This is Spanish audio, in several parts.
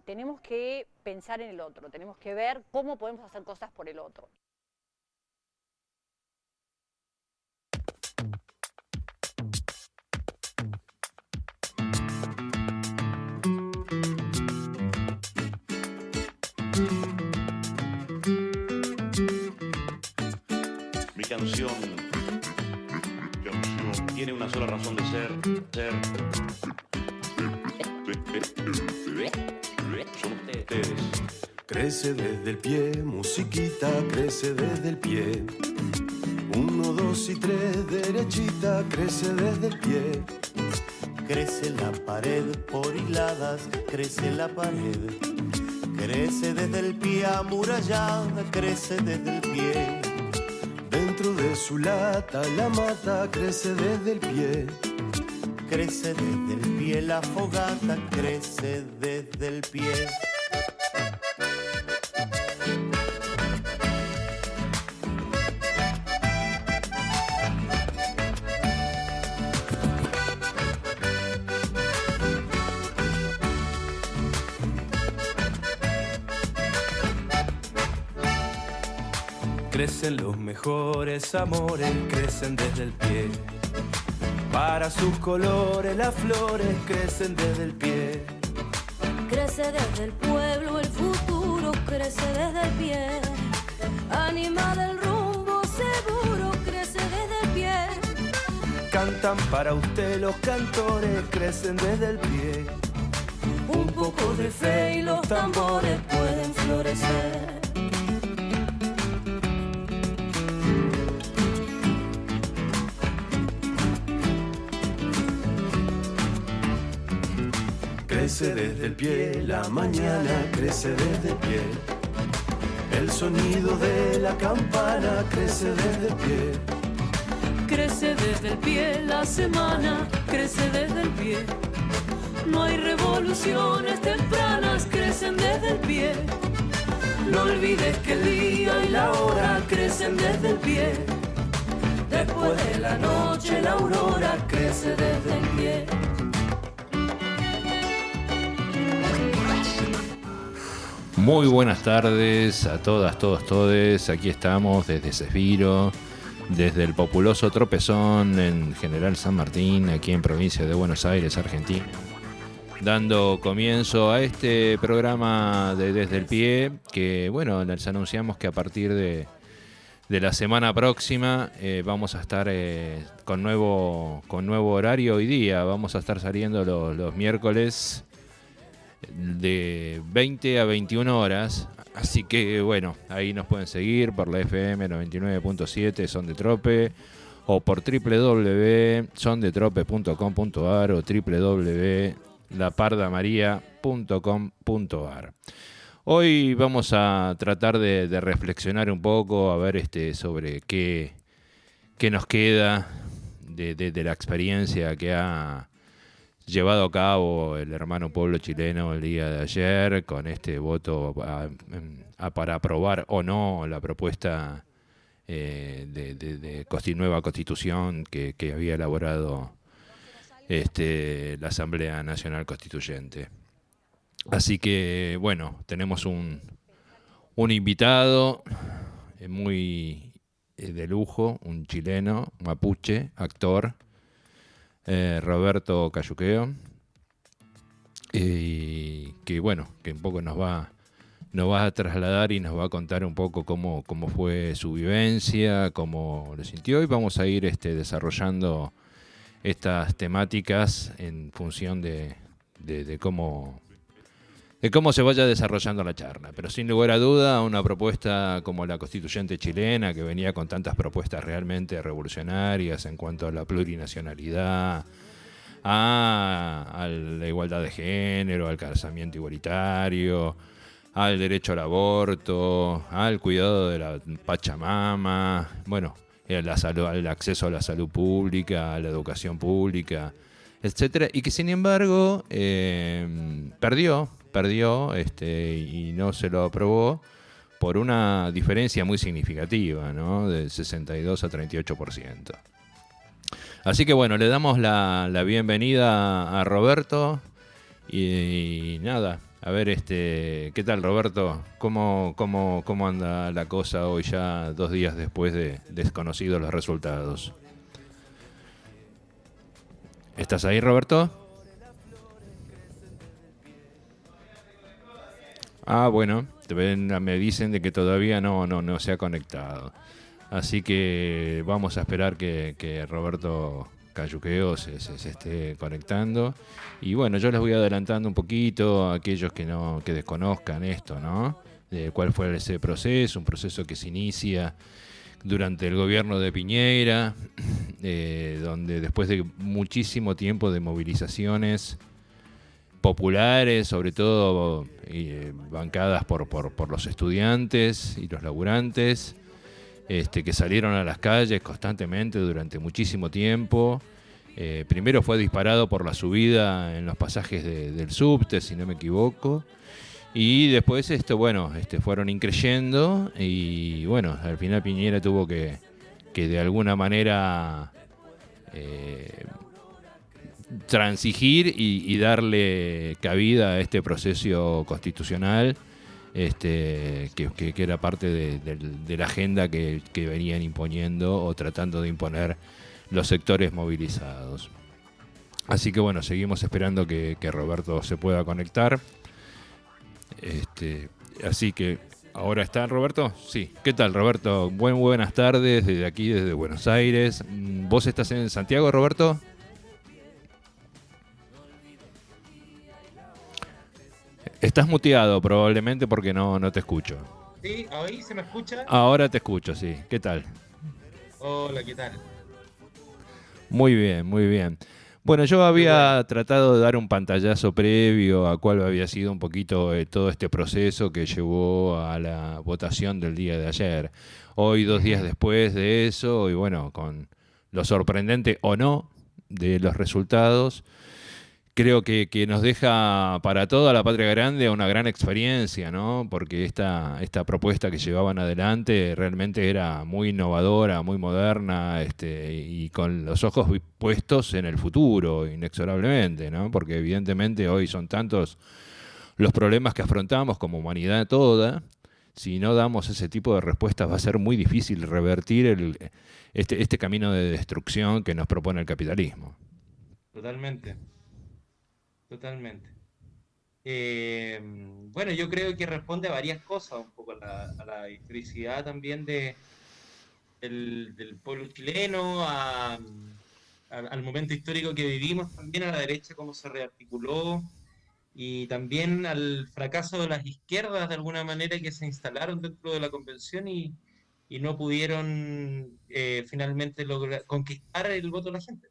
Tenemos que pensar en el otro, tenemos que ver cómo podemos hacer cosas por el otro. Mi canción tiene una sola razón de ser. Son ustedes. Crece desde el pie, musiquita, crece desde el pie. 1, 2 y 3, derechita, crece desde el pie. Crece la pared por hiladas, crece la pared. Crece desde el pie amurallada, crece desde el pie. Dentro de su lata, la mata, crece desde el pie. Crece desde el pie la fogata, crece desde el pie. Crecen los mejores amores, crecen desde el pie. Para sus colores las flores crecen desde el pie. Crece desde el pueblo el futuro, crece desde el pie. Anima del rumbo seguro, crece desde el pie. Cantan para usted los cantores, crecen desde el pie. Un poco de fe y los tambores pueden florecer. Crece desde el pie, la mañana crece desde el pie. El sonido de la campana crece desde el pie. Crece desde el pie la semana, crece desde el pie. No hay revoluciones tempranas, crecen desde el pie. No olvides que el día y la hora crecen desde el pie. Después de la noche la aurora crece desde el pie. Muy buenas tardes a todas, todos, todes. Aquí estamos desde Cesviro, desde el populoso Tropezón en General San Martín, aquí en provincia de Buenos Aires, Argentina, dando comienzo a este programa de Desde el Pie, que bueno, les anunciamos que a partir de la semana próxima vamos a estar con nuevo horario y día. Vamos a estar saliendo los miércoles de 20 a 21 horas, así que bueno, ahí nos pueden seguir por la FM 99.7 Son de Trope, o por www.sondetrope.com.ar o www.lapardamaria.com.ar. Hoy vamos a tratar de reflexionar un poco, a ver sobre qué nos queda de la experiencia que ha llevado a cabo el hermano pueblo chileno el día de ayer, con este voto para aprobar o no la propuesta de nueva constitución que había elaborado la Asamblea Nacional Constituyente. Así que bueno, tenemos un invitado muy de lujo, un chileno, mapuche, actor, Roberto Cayuqueo, que bueno, que un poco nos va a trasladar y nos va a contar un poco cómo fue su vivencia, cómo lo sintió, y vamos a ir desarrollando estas temáticas en función de cómo se vaya desarrollando la charla. Pero sin lugar a duda, una propuesta como la constituyente chilena, que venía con tantas propuestas realmente revolucionarias en cuanto a la plurinacionalidad, a la igualdad de género, al casamiento igualitario, al derecho al aborto, al cuidado de la Pachamama, bueno, al acceso a la salud pública, a la educación pública, etcétera, y que sin embargo perdió y no se lo aprobó por una diferencia muy significativa, ¿no? De 62 a 38%. Así que bueno, le damos la bienvenida a Roberto y nada, a ver, ¿qué tal Roberto? ¿Cómo anda la cosa hoy ya 2 días después de desconocidos los resultados? ¿Estás ahí, Roberto? Ah, bueno, me dicen de que todavía no se ha conectado. Así que vamos a esperar que Roberto Cayuqueo se esté conectando. Y bueno, yo les voy adelantando un poquito a aquellos que desconozcan esto, ¿no? De cuál fue ese proceso, un proceso que se inicia durante el gobierno de Piñera, donde después de muchísimo tiempo de movilizaciones populares, sobre todo bancadas por los estudiantes y los laburantes, que salieron a las calles constantemente durante muchísimo tiempo. Primero fue disparado por la subida en los pasajes del subte, si no me equivoco. Y después fueron increyendo y bueno, al final Piñera tuvo que de alguna manera transigir y darle cabida a este proceso constitucional, que era parte de la agenda que venían imponiendo o tratando de imponer los sectores movilizados. Así que bueno, seguimos esperando que Roberto se pueda conectar. Así que ahora está Roberto. Sí, ¿qué tal Roberto? Buenas tardes desde aquí, desde Buenos Aires. ¿Vos estás en Santiago, Roberto? Estás muteado probablemente porque no te escucho. Sí, ¿ahí se me escucha? Ahora te escucho, sí. ¿Qué tal? Hola, ¿qué tal? Muy bien, muy bien. Bueno, yo había tratado de dar un pantallazo previo a cuál había sido un poquito todo este proceso que llevó a la votación del día de ayer. Hoy, 2 días después de eso, y bueno, con lo sorprendente o no de los resultados, creo que nos deja para toda la patria grande una gran experiencia, ¿no? Porque esta propuesta que llevaban adelante realmente era muy innovadora, muy moderna, y con los ojos puestos en el futuro, inexorablemente, ¿no? Porque evidentemente hoy son tantos los problemas que afrontamos como humanidad toda. Si no damos ese tipo de respuestas va a ser muy difícil revertir este camino de destrucción que nos propone el capitalismo. Totalmente. Totalmente. Bueno, yo creo que responde a varias cosas, un poco a la historicidad también del pueblo chileno, al momento histórico que vivimos, también a la derecha cómo se rearticuló y también al fracaso de las izquierdas de alguna manera que se instalaron dentro de la convención y no pudieron finalmente lograr conquistar el voto de la gente.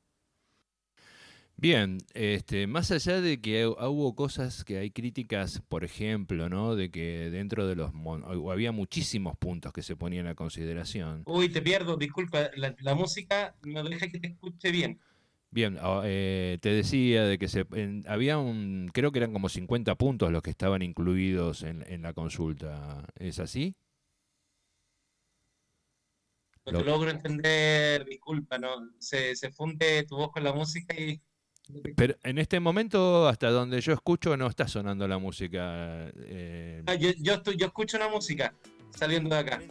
Bien, más allá de que hubo cosas que hay críticas, por ejemplo, ¿no? De que dentro de había muchísimos puntos que se ponían a consideración. Uy, te pierdo, disculpa, la música no deja que te escuche bien. Bien, te decía de que había creo que eran como 50 puntos los que estaban incluidos en la consulta. ¿Es así? No te logro entender, disculpa, ¿no? Se funde tu voz con la música y... Pero en este momento, hasta donde yo escucho, no está sonando la música. Yo escucho una música saliendo de acá.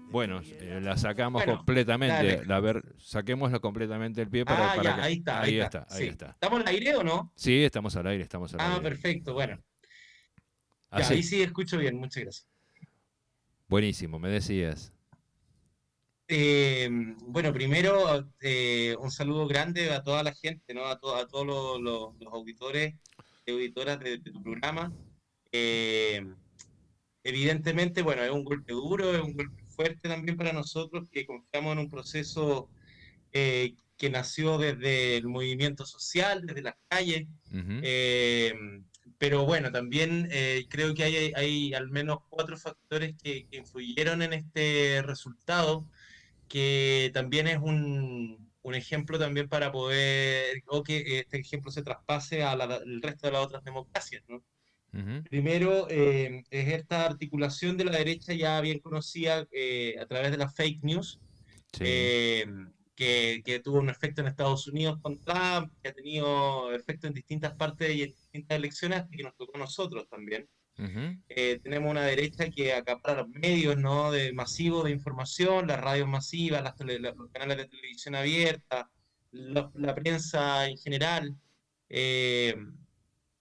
Bueno, la sacamos Bueno, completamente. dale. Saquémoslo completamente del pie Ah, para ya, que... ahí está. Ahí Sí. está. ¿Estamos al aire o no? Sí, estamos al aire, estamos al Ah, aire. perfecto, bueno. Ya, Así. ahí sí escucho bien, muchas gracias. Buenísimo, me decías. Bueno, primero un saludo grande a toda la gente, ¿no? A todos los auditores y auditoras de tu programa. Evidentemente, bueno, es un golpe duro, es un golpe fuerte también para nosotros que confiamos en un proceso que nació desde el movimiento social, desde las calles. Uh-huh. Pero bueno, también creo que hay al menos 4 factores que influyeron en este resultado, que también es un ejemplo también para poder, o que este ejemplo se traspase al resto de las otras democracias, ¿no? Uh-huh. Primero, es esta articulación de la derecha ya bien conocida a través de las fake news, Sí. que tuvo un efecto en Estados Unidos con Trump, que ha tenido efecto en distintas partes y en distintas elecciones, hasta que nos tocó a nosotros también. Ujú. Tenemos una derecha que acapara los medios, ¿no? Masivos de información, las radios masivas, los canales de televisión abierta, la prensa en general. eh,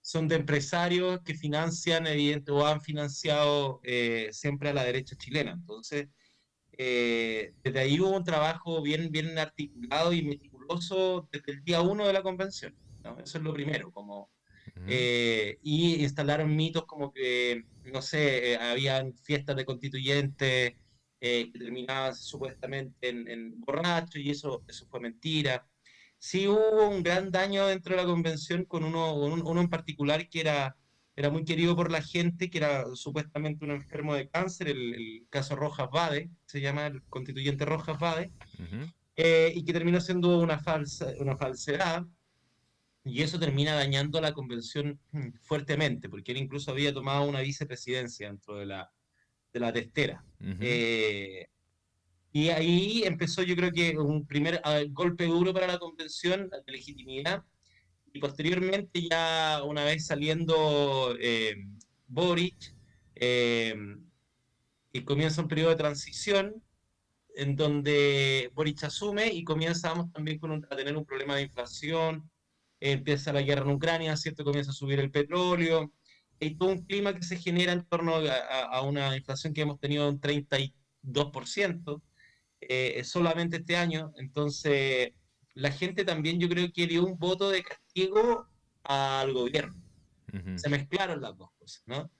Son de empresarios que financian, evidente, o han financiado siempre a la derecha chilena. Entonces, desde ahí hubo un trabajo bien articulado y meticuloso desde el día uno de la convención, ¿no? Eso es lo primero, como Ujú. y instalaron mitos como que, no sé, habían fiestas de constituyentes que terminaban supuestamente en borrachos y eso fue mentira. Sí hubo un gran daño dentro de la convención con uno en particular que era muy querido por la gente, que era supuestamente un enfermo de cáncer, el caso Rojas Vade, se llama el constituyente Rojas Vade, Ujú. y que terminó siendo una falsedad y eso termina dañando a la convención fuertemente, porque él incluso había tomado una vicepresidencia dentro de la testera. Ujú. Eh, y ahí empezó, yo creo que un primer golpe duro para la convención de legitimidad, y posteriormente ya una vez saliendo Boric, eh, y comienza un periodo de transición en donde Boric asume y comenzamos también a tener un problema de inflación, empieza la guerra en Ucrania, ¿cierto? Comienza a subir el petróleo, hay todo un clima que se genera en torno a una inflación que hemos tenido un 32% solamente este año, entonces la gente también yo creo que dio un voto de castigo al gobierno, Ujú. se mezclaron las dos cosas, ¿no?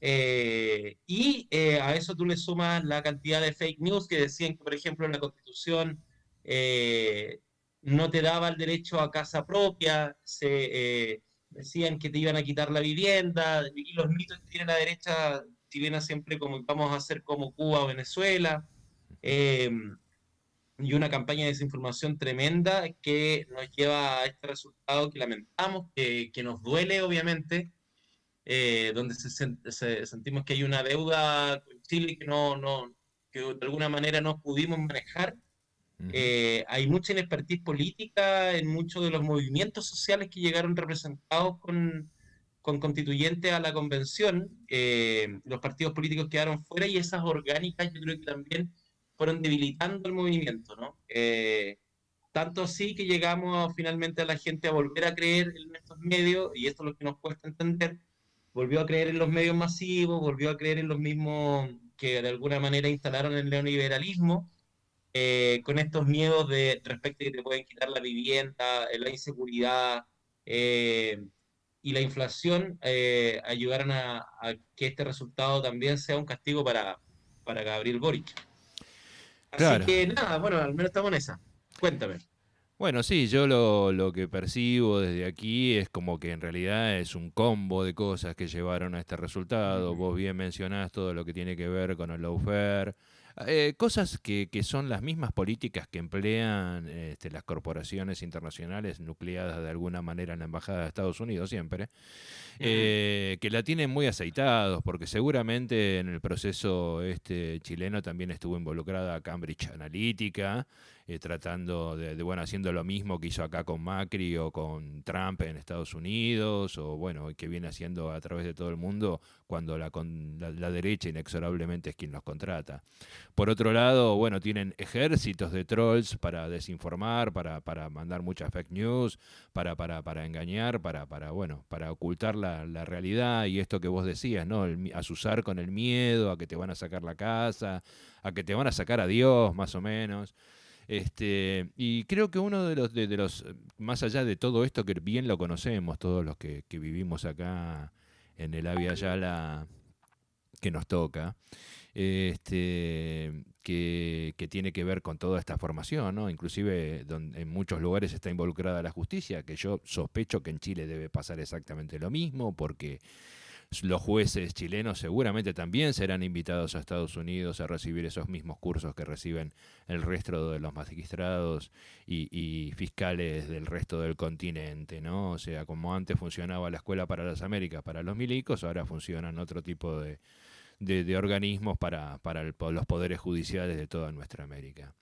A eso tú le sumas la cantidad de fake news que decían que, por ejemplo, la Constitución eh, no te daba el derecho a casa propia, decían que te iban a quitar la vivienda, y los mitos que tiene la derecha chilena siempre como vamos a hacer como Cuba o Venezuela, eh, y una campaña de desinformación tremenda que nos lleva a este resultado que lamentamos, que nos duele obviamente, donde sentimos que hay una deuda con Chile que de alguna manera no pudimos manejar. Ujú. Hay mucha inexpertise política en muchos de los movimientos sociales que llegaron representados con constituyentes a la convención. Los partidos políticos quedaron fuera y esas orgánicas yo creo que también fueron debilitando el movimiento, ¿no? Tanto así que llegamos finalmente a la gente a volver a creer en estos medios, y esto es lo que nos cuesta entender, volvió a creer en los medios masivos, volvió a creer en los mismos que de alguna manera instalaron el neoliberalismo, con estos miedos de respecto a que te pueden quitar la vivienda, la inseguridad y la inflación, ayudaron a que este resultado también sea un castigo para Gabriel Boric. Así Claro. que nada, bueno, al menos estamos en esa. Cuéntame. Bueno, sí, yo lo que percibo desde aquí es como que en realidad es un combo de cosas que llevaron a este resultado. Ujú. Vos bien mencionás todo lo que tiene que ver con el lawfare, cosas que son las mismas políticas que emplean las corporaciones internacionales nucleadas de alguna manera en la Embajada de Estados Unidos siempre, Ujú. que la tienen muy aceitados, porque seguramente en el proceso este chileno también estuvo involucrada Cambridge Analytica, tratando bueno, haciendo lo mismo que hizo acá con Macri o con Trump en Estados Unidos, o bueno, que viene haciendo a través de todo el mundo cuando la derecha inexorablemente es quien los contrata. Por otro lado, bueno, tienen ejércitos de trolls para desinformar, para mandar muchas fake news, para engañar, bueno, para ocultar la realidad y esto que vos decías, ¿no? Asusar con el miedo a que te van a sacar la casa, a que te van a sacar a Dios, más o menos. Y creo que uno de los, más allá de todo esto que bien lo conocemos, todos los que vivimos acá en el Avia Yala que nos toca, que tiene que ver con toda esta formación, ¿no? Inclusive en muchos lugares está involucrada la justicia, que yo sospecho que en Chile debe pasar exactamente lo mismo, porque los jueces chilenos seguramente también serán invitados a Estados Unidos a recibir esos mismos cursos que reciben el resto de los magistrados y fiscales del resto del continente, ¿no? O sea, como antes funcionaba la Escuela para las Américas para los milicos, ahora funcionan otro tipo de organismos para los poderes judiciales de toda nuestra América.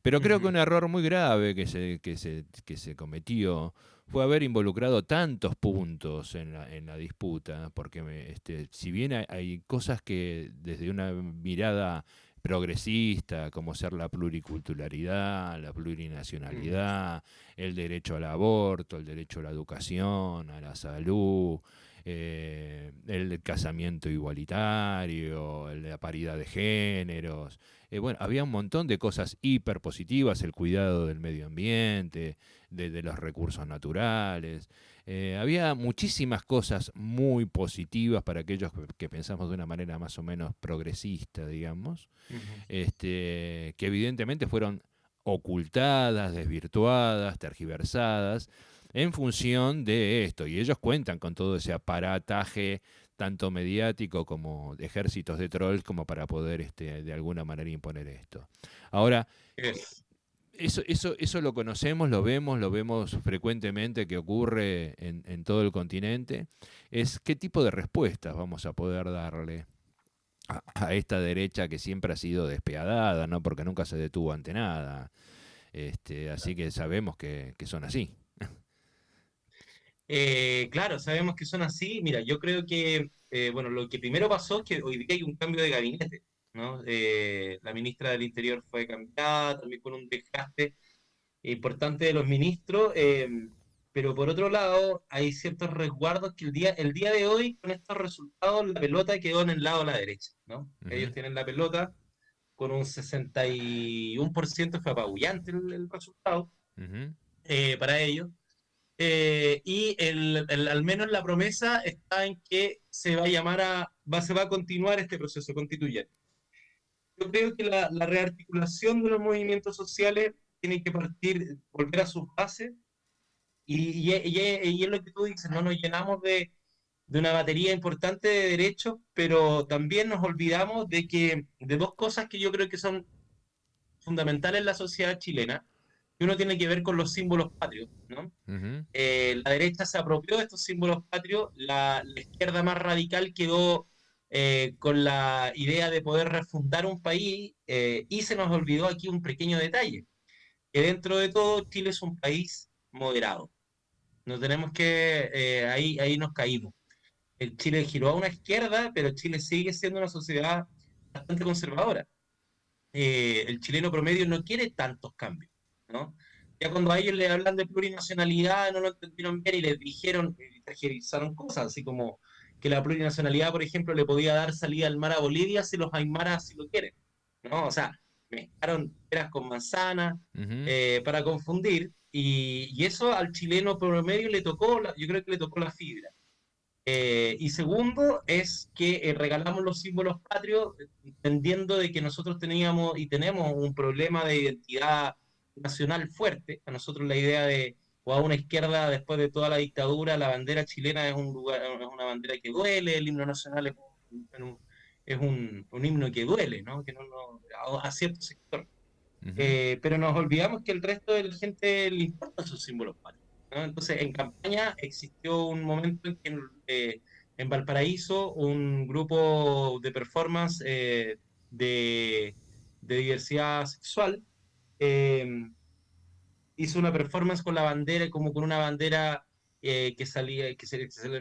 Pero creo que Ujú. un error muy grave que se cometió fue haber involucrado tantos puntos en la disputa, porque si bien hay cosas que desde una mirada progresista, como ser la pluriculturalidad, la Ujú. plurinacionalidad, el derecho al aborto, el derecho a la educación, a la salud, el casamiento igualitario, la paridad de géneros. Bueno, había un montón de cosas hiper positivas, el cuidado del medio ambiente, de los recursos naturales. Había muchísimas cosas muy positivas para aquellos que pensamos de una manera más o menos progresista, digamos, Ujú. que evidentemente fueron ocultadas, desvirtuadas, tergiversadas, en función de esto. Y ellos cuentan con todo ese aparataje, tanto mediático como de ejércitos de trolls, como para poder de alguna manera imponer esto. Ahora, Es. eso lo conocemos, lo vemos frecuentemente que ocurre en todo el continente. Es qué tipo de respuestas vamos a poder darle a esta derecha que siempre ha sido despiadada, ¿no? Porque nunca se detuvo ante nada. Así que sabemos que son así. Claro, sabemos que son así. Mira, yo creo que, bueno, lo que primero pasó es que hoy día hay un cambio de gabinete, ¿no? La ministra del Interior fue cambiada, también con un desgaste importante de los ministros, pero por otro lado, hay ciertos resguardos que el día de hoy, con estos resultados, la pelota quedó en el lado de la derecha, ¿no? Ellos Ujú, tienen la pelota con un 61%, fue apabullante el resultado ujú, para ellos. Y al menos la promesa está en que se va a se va a continuar este proceso constituyente. Yo creo que la rearticulación de los movimientos sociales tiene que partir, volver a sus bases, y es lo que tú dices, no nos llenamos de una batería importante de derechos, pero también nos olvidamos de dos cosas que yo creo que son fundamentales en la sociedad chilena, que uno tiene que ver con los símbolos patrios, ¿no? ujú, La derecha se apropió de estos símbolos patrios, la izquierda más radical quedó con la idea de poder refundar un país, y se nos olvidó aquí un pequeño detalle, que dentro de todo Chile es un país moderado. No tenemos que, ahí nos caímos. El Chile giró a una izquierda, pero Chile sigue siendo una sociedad bastante conservadora. El chileno promedio no quiere tantos cambios, ¿no? Ya cuando a ellos le hablan de plurinacionalidad no lo entendieron bien y les dijeron, tergiversaron cosas, así como que la plurinacionalidad, por ejemplo, le podía dar salida al mar a Bolivia si los aymaras así lo quieren, ¿no? O sea, mezclaron peras con manzanas ujú. para confundir, y eso al chileno promedio le tocó, yo creo que le tocó la fibra. Y segundo es que regalamos los símbolos patrios, entendiendo de que nosotros teníamos y tenemos un problema de identidad nacional fuerte. A nosotros la idea o a una izquierda, después de toda la dictadura, la bandera chilena es es una bandera que duele, el himno nacional es un himno que duele, ¿no? Que a cierto sector. Ujú. Pero nos olvidamos que el resto de la gente le importan sus símbolos patrios, ¿no? Entonces, en campaña existió un momento en que en Valparaíso un grupo de performance de diversidad sexual eh, hizo una performance con la bandera, como con una bandera que salía,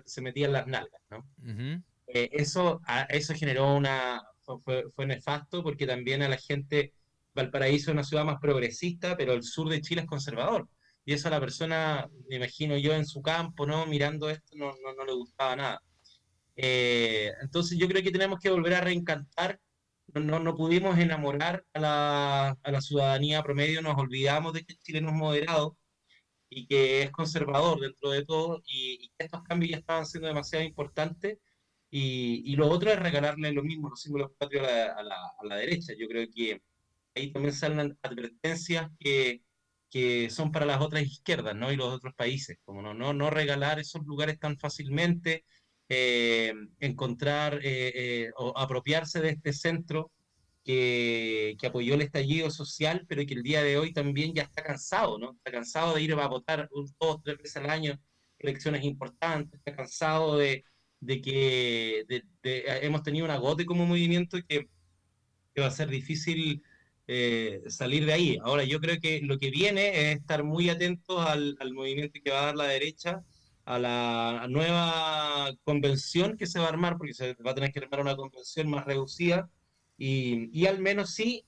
se metía en las nalgas, ¿no? Ujú. Eso generó fue nefasto porque también a la gente, Valparaíso es una ciudad más progresista, pero el sur de Chile es conservador. Y eso a la persona, me imagino yo en su campo, ¿no? Mirando esto, no le gustaba nada. Entonces yo creo que tenemos que volver a reencantar. No pudimos enamorar a la ciudadanía promedio, nos olvidamos de que el chileno es moderado y que es conservador dentro de todo, y que estos cambios ya estaban siendo demasiado importantes, y lo otro es regalarle lo mismo, los símbolos patrios a la derecha. Yo creo que ahí también salen advertencias que son para las otras izquierdas, ¿no? Y los otros países, como no regalar esos lugares tan fácilmente, encontrar o apropiarse de este centro que apoyó el estallido social, pero que el día de hoy también ya está cansado, ¿no? Está cansado de ir a votar dos, tres veces al año, elecciones importantes, está cansado de que hemos tenido un agote como movimiento que va a ser difícil salir de ahí. Ahora, yo creo que lo que viene es estar muy atentos al movimiento que va a dar la derecha, a la nueva convención que se va a armar, porque se va a tener que armar una convención más reducida, y al menos sí,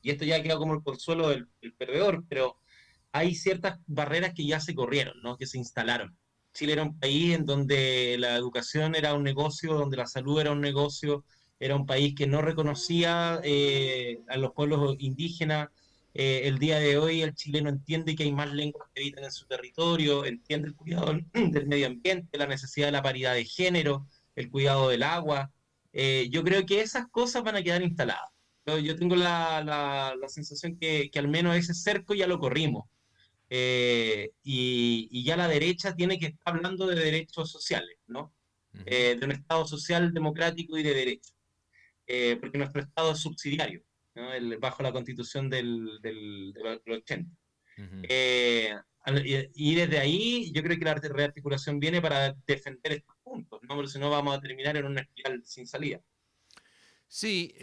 y esto ya queda como el consuelo del perdedor, pero hay ciertas barreras que ya se corrieron, ¿no? Que se instalaron. Chile era un país en donde la educación era un negocio, donde la salud era un negocio, era un país que no reconocía a los pueblos indígenas. El día de hoy el chileno entiende que hay más lenguas que habitan en su territorio, entiende el cuidado del medio ambiente, la necesidad de la paridad de género, el cuidado del agua. Yo creo que esas cosas van a quedar instaladas. Yo tengo la sensación que al menos ese cerco ya lo corrimos. Y ya la derecha tiene que estar hablando de derechos sociales, ¿no? De un Estado social, democrático y de derecho, porque nuestro Estado es subsidiario, ¿no? Bajo la Constitución del 80. Ujú. Y desde ahí yo creo que la rearticulación viene para defender estos puntos, ¿no? Porque si no vamos a terminar en una espiral sin salida. Sí,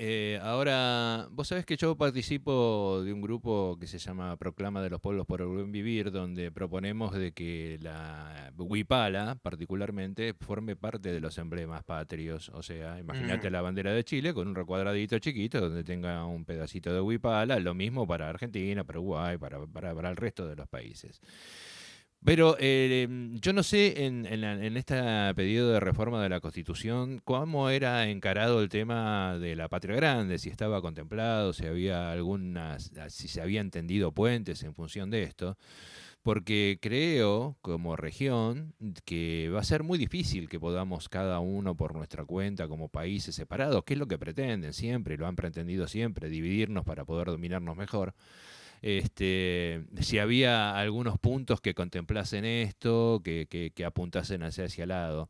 ahora vos sabés que yo participo de un grupo que se llama Proclama de los Pueblos por el Buen Vivir, donde proponemos de que la huipala, particularmente, forme parte de los emblemas patrios. O sea, imagínate la bandera de Chile con un recuadradito chiquito donde tenga un pedacito de huipala, lo mismo para Argentina, para Uruguay, para el resto de los países. Pero yo no sé en este pedido de reforma de la Constitución cómo era encarado el tema de la patria grande, si estaba contemplado, si había si se habían tendido puentes en función de esto, porque creo como región que va a ser muy difícil que podamos cada uno por nuestra cuenta como países separados, que es lo que pretenden siempre, lo han pretendido siempre, dividirnos para poder dominarnos mejor. Si había algunos puntos que contemplasen esto, que apuntasen hacia el lado.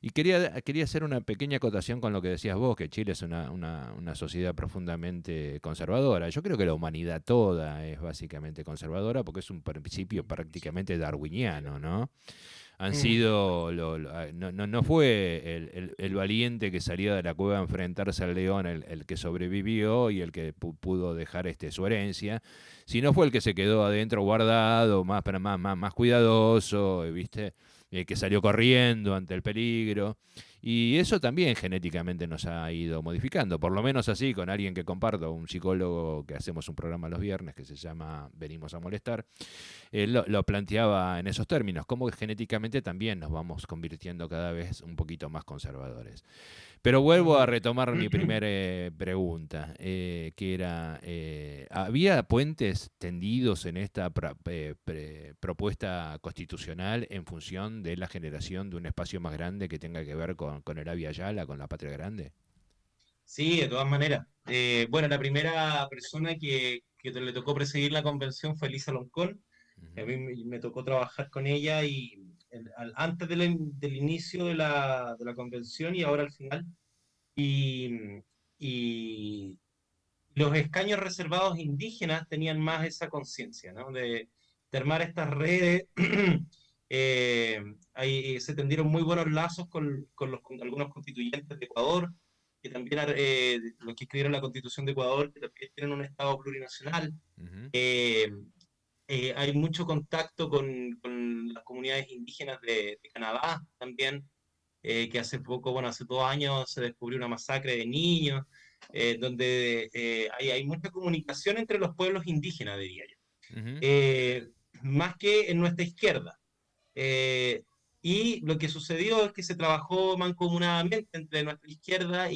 Y quería hacer una pequeña acotación con lo que decías vos, que Chile es una sociedad profundamente conservadora. Yo creo que la humanidad toda es básicamente conservadora porque es un principio prácticamente darwiniano, ¿no? Han sido, no fue el valiente que salía de la cueva a enfrentarse al león el que sobrevivió y el que pudo dejar su herencia, sino fue el que se quedó adentro guardado, más cuidadoso, ¿viste? El que salió corriendo ante el peligro. Y eso también genéticamente nos ha ido modificando, por lo menos así con alguien que comparto, un psicólogo que hacemos un programa los viernes que se llama Venimos a Molestar. Él lo planteaba en esos términos, cómo genéticamente también nos vamos convirtiendo cada vez un poquito más conservadores. Pero vuelvo a retomar mi primera pregunta, que era, ¿había puentes tendidos en esta propuesta constitucional en función de la generación de un espacio más grande que tenga que ver con el Abya Yala, con la patria grande? Sí, de todas maneras. Bueno, la primera persona que le tocó presidir la convención fue Elisa Loncón. A mí me tocó trabajar con ella y antes del inicio de la convención y ahora al final. Y, y los escaños reservados indígenas tenían más esa conciencia, ¿no? De armar estas redes. Ahí se tendieron muy buenos lazos con algunos constituyentes de Ecuador, que también los que escribieron la Constitución de Ecuador, que también tienen un Estado plurinacional. Ujú. Eh, Hay mucho contacto con las comunidades indígenas de Canadá también, que hace poco, bueno, hace 2 años se descubrió una masacre de niños, donde hay mucha comunicación entre los pueblos indígenas, diría yo, Ujú. eh, más que en nuestra izquierda. Eh, y lo que sucedió es que se trabajó mancomunadamente entre nuestra izquierda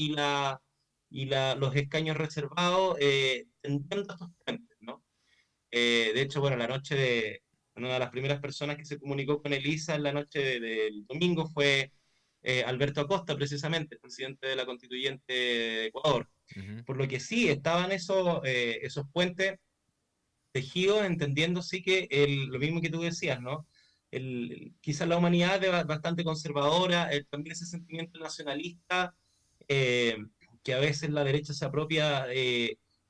los escaños reservados, tendiendo estos puentes, ¿no? De hecho, bueno, una de las primeras personas que se comunicó con Elisa en la noche del domingo fue Alberto Acosta, precisamente, el presidente de la Constituyente de Ecuador. Ujú. Por lo que sí, estaban esos puentes tejidos, entendiendo sí que lo mismo que tú decías, ¿no? Quizás la humanidad es bastante conservadora, también ese sentimiento nacionalista, eh, que a veces la derecha se apropia,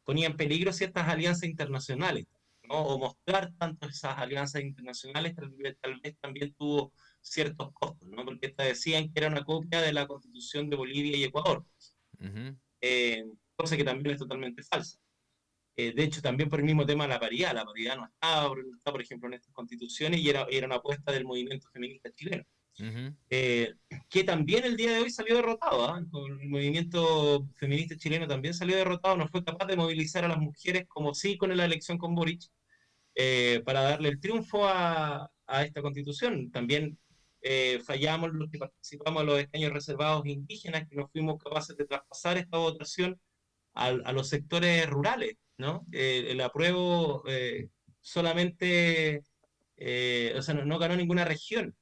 ponía en peligro ciertas alianzas internacionales, ¿no? O mostrar tanto esas alianzas internacionales tal vez también tuvo ciertos costos, ¿no? Porque esta decían que era una copia de la Constitución de Bolivia y Ecuador, Ujú. eh, cosa que también es totalmente falsa. De hecho, también por el mismo tema de la paridad no está, por ejemplo, en estas constituciones y era una apuesta del movimiento feminista chileno, Ujú. eh, que también el día de hoy salió derrotado, ¿ah? El movimiento feminista chileno también salió derrotado, no fue capaz de movilizar a las mujeres como sí con la elección con Boric, para darle el triunfo a esta constitución. También fallamos los que participamos en los escaños reservados indígenas, que no fuimos capaces de traspasar esta votación a los sectores rurales, ¿no? El apruebo solamente, o sea, no ganó ninguna región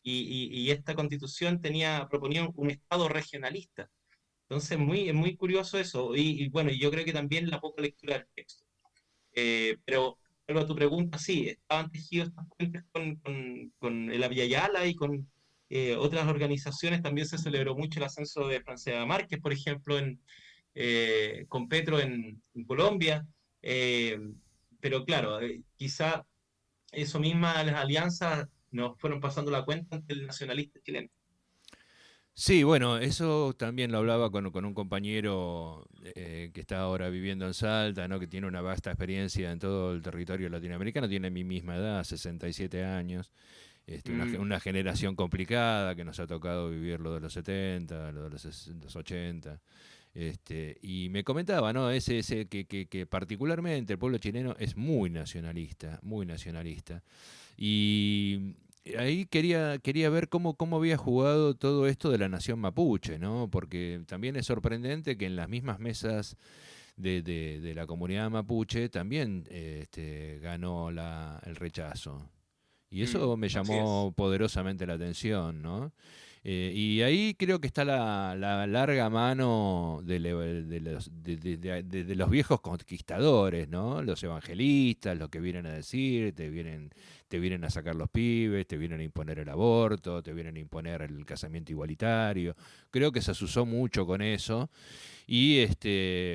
y esta constitución proponía un Estado regionalista. Entonces, es muy curioso eso. Bueno, yo creo que también la poca lectura del texto. Pero a tu pregunta, sí, estaban tejidos estos puentes con el Abya Yala y con otras organizaciones. También se celebró mucho el ascenso de Francia Márquez, por ejemplo, con Petro en Colombia. Eh, pero claro, quizá eso misma, las alianzas nos fueron pasando la cuenta ante el nacionalista chileno. Sí, bueno, eso también lo hablaba con un compañero que está ahora viviendo en Salta, ¿no? Que tiene una vasta experiencia en todo el territorio latinoamericano, tiene mi misma edad, 67 años, Mm, una generación complicada que nos ha tocado vivir lo de los 70, lo de los 80. Y me comentaba, ¿no? Que particularmente el pueblo chileno es muy nacionalista, muy nacionalista. Y ahí quería ver cómo había jugado todo esto de la nación mapuche, ¿no? Porque también es sorprendente que en las mismas mesas de la comunidad mapuche también ganó el rechazo. Y eso me así es. llamó poderosamente la atención, ¿no? Y ahí creo que está la larga mano de los viejos conquistadores, ¿no? Los evangelistas, los que vienen a decir, te vienen a sacar los pibes, te vienen a imponer el aborto, te vienen a imponer el casamiento igualitario. Creo que se asusó mucho con eso. Y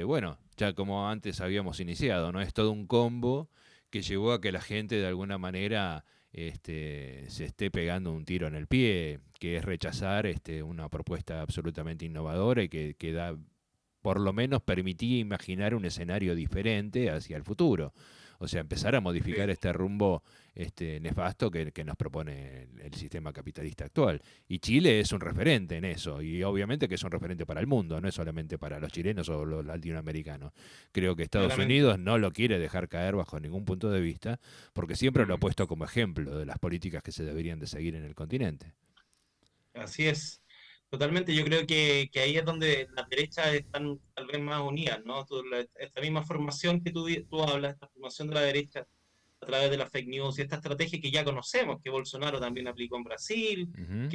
bueno, ya como antes habíamos iniciado, ¿no? Es todo un combo que llevó a que la gente de alguna manera se esté pegando un tiro en el pie, que es rechazar una propuesta absolutamente innovadora y que da, por lo menos permitía imaginar un escenario diferente hacia el futuro. O sea, empezar a modificar Sí, este rumbo nefasto que nos propone el sistema capitalista actual. Y Chile es un referente en eso, y obviamente que es un referente para el mundo, no es solamente para los chilenos o los latinoamericanos. Creo que Estados claramente. Unidos no lo quiere dejar caer bajo ningún punto de vista, porque siempre lo ha Mm, puesto como ejemplo de las políticas que se deberían de seguir en el continente. así es. Totalmente, yo creo que ahí es donde las derechas están tal vez más unidas, ¿no? Esta misma formación que tú hablas, esta formación de la derecha a través de las fake news y esta estrategia que ya conocemos, que Bolsonaro también aplicó en Brasil, Ujú,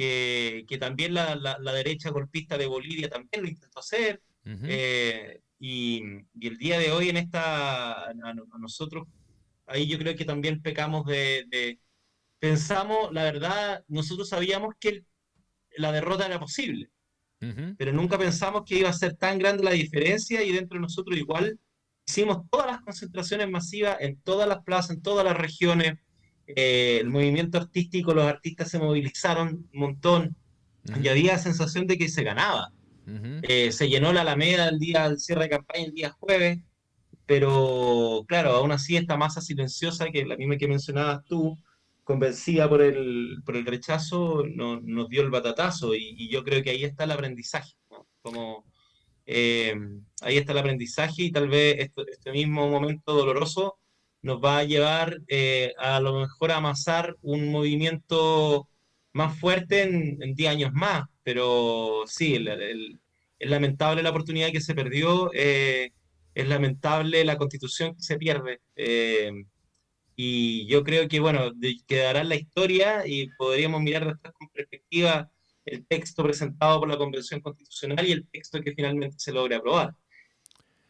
que también la derecha golpista de Bolivia también lo intentó hacer. ujú, Y el día de hoy a nosotros, ahí yo creo que también pecamos pensamos, la verdad, nosotros sabíamos que la derrota era posible, ujú, pero nunca pensamos que iba a ser tan grande la diferencia y dentro de nosotros igual hicimos todas las concentraciones masivas en todas las plazas, en todas las regiones. El movimiento artístico, los artistas se movilizaron un montón y ujú, había sensación de que se ganaba. ujú. Se llenó la Alameda el día del cierre de campaña, el día jueves, pero claro, aún así esta masa silenciosa, que la misma que mencionabas tú, convencida por el rechazo, nos dio el batatazo y yo creo que ahí está el aprendizaje, ¿no? Eh, Ahí está el aprendizaje y tal vez este mismo momento doloroso nos va a llevar a lo mejor a amasar un movimiento más fuerte en 10 años más, pero sí, es lamentable la oportunidad que se perdió, es lamentable la constitución que se pierde. Y yo creo que, bueno, quedará en la historia y podríamos mirar después con perspectiva el texto presentado por la Convención Constitucional y el texto que finalmente se logra aprobar.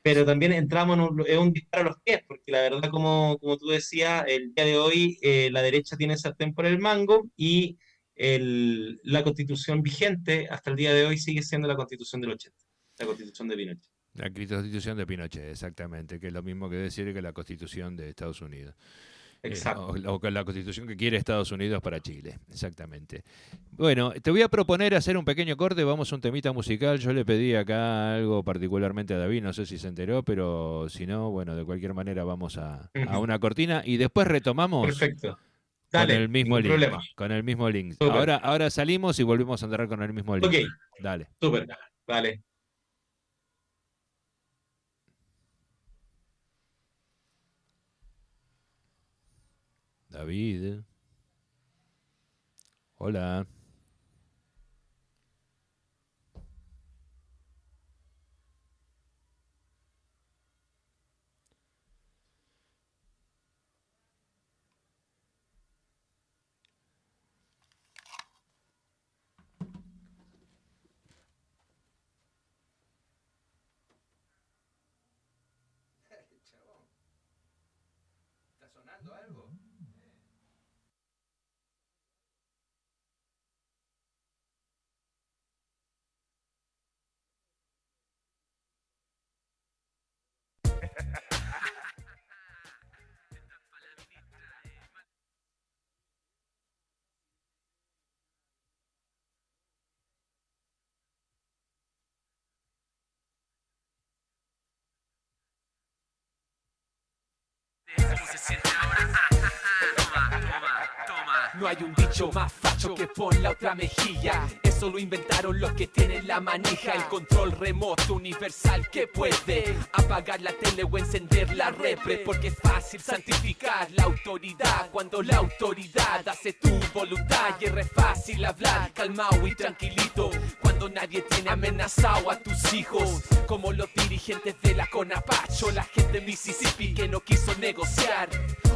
Pero también entramos en un disparo a los pies, porque la verdad, como tú decías, el día de hoy la derecha tiene sartén por el mango y la constitución vigente hasta el día de hoy sigue siendo la constitución del 80, la constitución de Pinochet. La constitución de Pinochet, exactamente, que es lo mismo que decir que la constitución de Estados Unidos. Exacto. O con la constitución que quiere Estados Unidos para Chile, exactamente. Bueno, te voy a proponer hacer un pequeño corte, vamos a un temita musical. Yo le pedí acá algo particularmente a David, no sé si se enteró, pero si no, bueno, de cualquier manera vamos a Ujú. una cortina y después retomamos Perfecto. con el Dale, mismo ningún link. problema. Con el mismo link. Súper. Ahora salimos y volvemos a entrar con el mismo Ok, link. Dale. súper. Vale. David. Hola. ¿Está sonando algo? No hay un dicho más facho que pon la otra mejilla. Eso lo inventaron los que tienen la manija. El control remoto universal que puede apagar la tele o encender la repre. Porque es fácil santificar la autoridad cuando la autoridad hace tu voluntad. Y es re fácil hablar calmado y tranquilito cuando nadie tiene amenazado a tus hijos. Como los dirigentes de la Conapacho, la gente de Mississippi que no quiso negociar.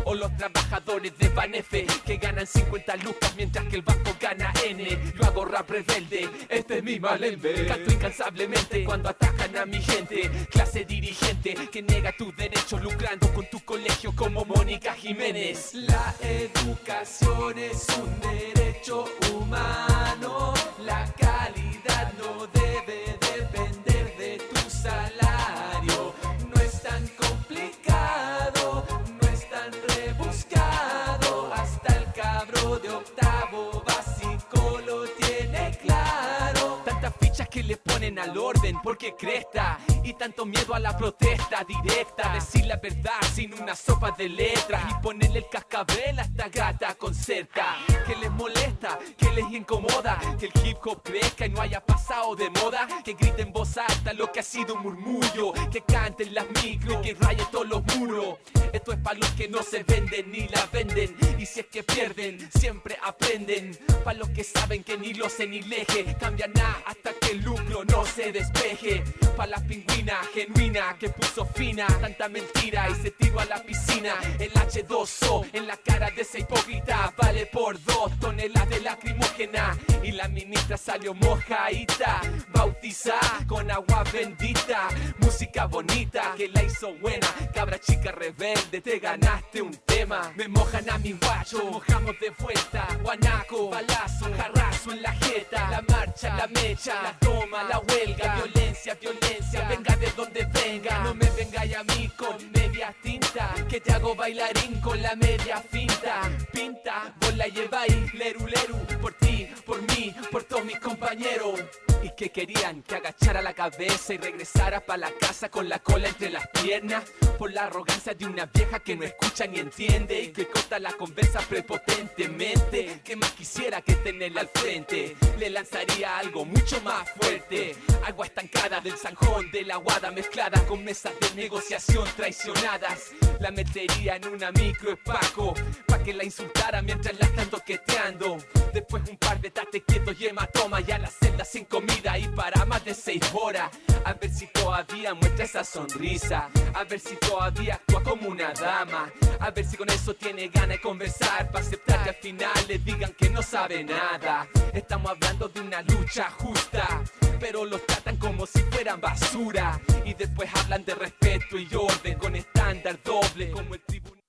O los trabajadores de Banefe que ganan 50 lucas mientras que el banco gana N. Yo hago rap rebelde, este es mi malembe. Canto incansablemente cuando atacan a mi gente. Clase dirigente que niega tus derechos lucrando con tu colegio como Mónica Jiménez. La educación es un derecho humano. La calidad no debe depender de tu salario. No es tan complicado, no es tan rebuscado. Hasta el cabro de octavo básico lo tiene claro. Tantas fichas que le ponen al orden porque cresta. Y tanto miedo a la protesta directa. Decir la verdad sin una sopa de letras. Y ponerle el cascabel a esta gata con cerca. Que les molesta, que les incomoda. Que el hip hop crezca y no haya pasado de moda. Que griten en voz alta lo que ha sido un murmullo. Que canten las micros, que rayen todos los muros. Esto es para los que no se venden ni la venden. Y si es que pierden, siempre aprenden. Para los que saben que ni lo sé ni leje. Cambian nada hasta que el lucro no se despeje. Para la pingüina genuina que puso fina tanta mentira y se tiró a la piscina. El H2O en la cara de esa hipócrita vale por 2 toneladas de lacrimógena. Y la ministra salió mojadita, bautizada con agua bendita. Música bonita que la hizo buena. Cabra chica rebelde, te ganaste un tema. Me mojan a mi guacho, mojamos de vuelta. Guanaco, balazo, jarrazo en la jeta. La marcha, la mecha, la toma, la huelga. Violencia, violencia, venga de donde venga. No me vengáis a mí con media tinta, que te hago bailarín con la media finta. Pinta, vos la lleváis, leru leru. Por ti, por mí, por todos mis compañeros. Y que querían que agachara la cabeza y regresara pa' la casa con la cola entre las piernas. Por la arrogancia de una vieja que no escucha ni entiende y que corta la conversa prepotentemente. Que más quisiera que tenerla al frente. Le lanzaría algo mucho más fuerte. Agua estancada del zanjón de la Guada mezclada con mesas de negociación traicionadas. La metería en una micro espaco pa' que la insultara mientras la están toqueteando. Después un par de tate quietos y hematoma y a la celda sin comida y para más de 6 horas. A ver si todavía muestra esa sonrisa. A ver si todavía actúa como una dama. A ver si con eso tiene ganas de conversar para aceptar que al final le digan que no sabe nada. Estamos hablando de una lucha justa, pero los tratan como si fueran basura. Y después hablan de respeto y orden con estándar doble como el tribunal.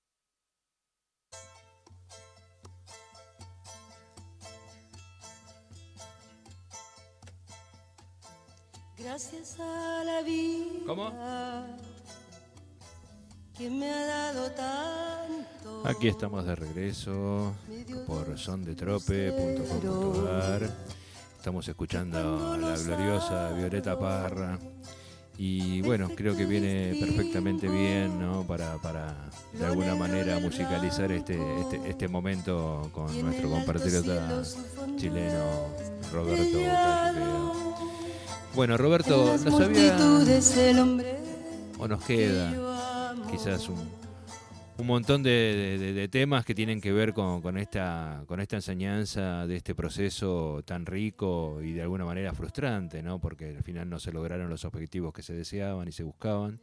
Gracias a la vida. ¿Cómo? Aquí estamos de regreso por sondetrope.com.ar. Estamos escuchando a la gloriosa Violeta Parra. Y bueno, creo que viene perfectamente bien, ¿no? Para de alguna manera musicalizar este momento con nuestro compatriota chileno Roberto Cayuqueo. Bueno, Roberto, nos había, o nos queda quizás un montón de temas que tienen que ver con esta enseñanza de este proceso tan rico y de alguna manera frustrante, ¿no? Porque al final no se lograron los objetivos que se deseaban y se buscaban,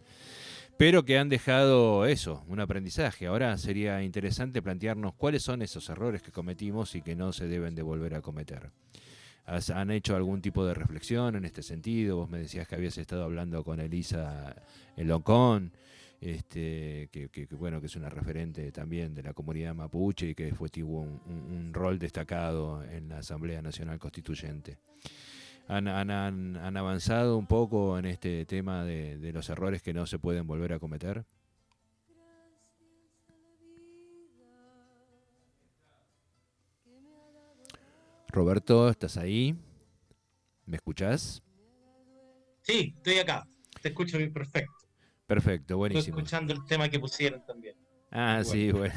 pero que han dejado eso, un aprendizaje. Ahora sería interesante plantearnos cuáles son esos errores que cometimos y que no se deben de volver a cometer. ¿Han hecho algún tipo de reflexión en este sentido? Vos me decías que habías estado hablando con Elisa Elocón, que bueno, que es una referente también de la comunidad mapuche y que tuvo un rol destacado en la Asamblea Nacional Constituyente. ¿Han avanzado un poco en este tema de los errores que no se pueden volver a cometer? Roberto, ¿estás ahí? ¿Me escuchás? Sí, estoy acá. Te escucho bien, perfecto. Perfecto, buenísimo. Estoy escuchando el tema que pusieron también. Ah, sí, bueno.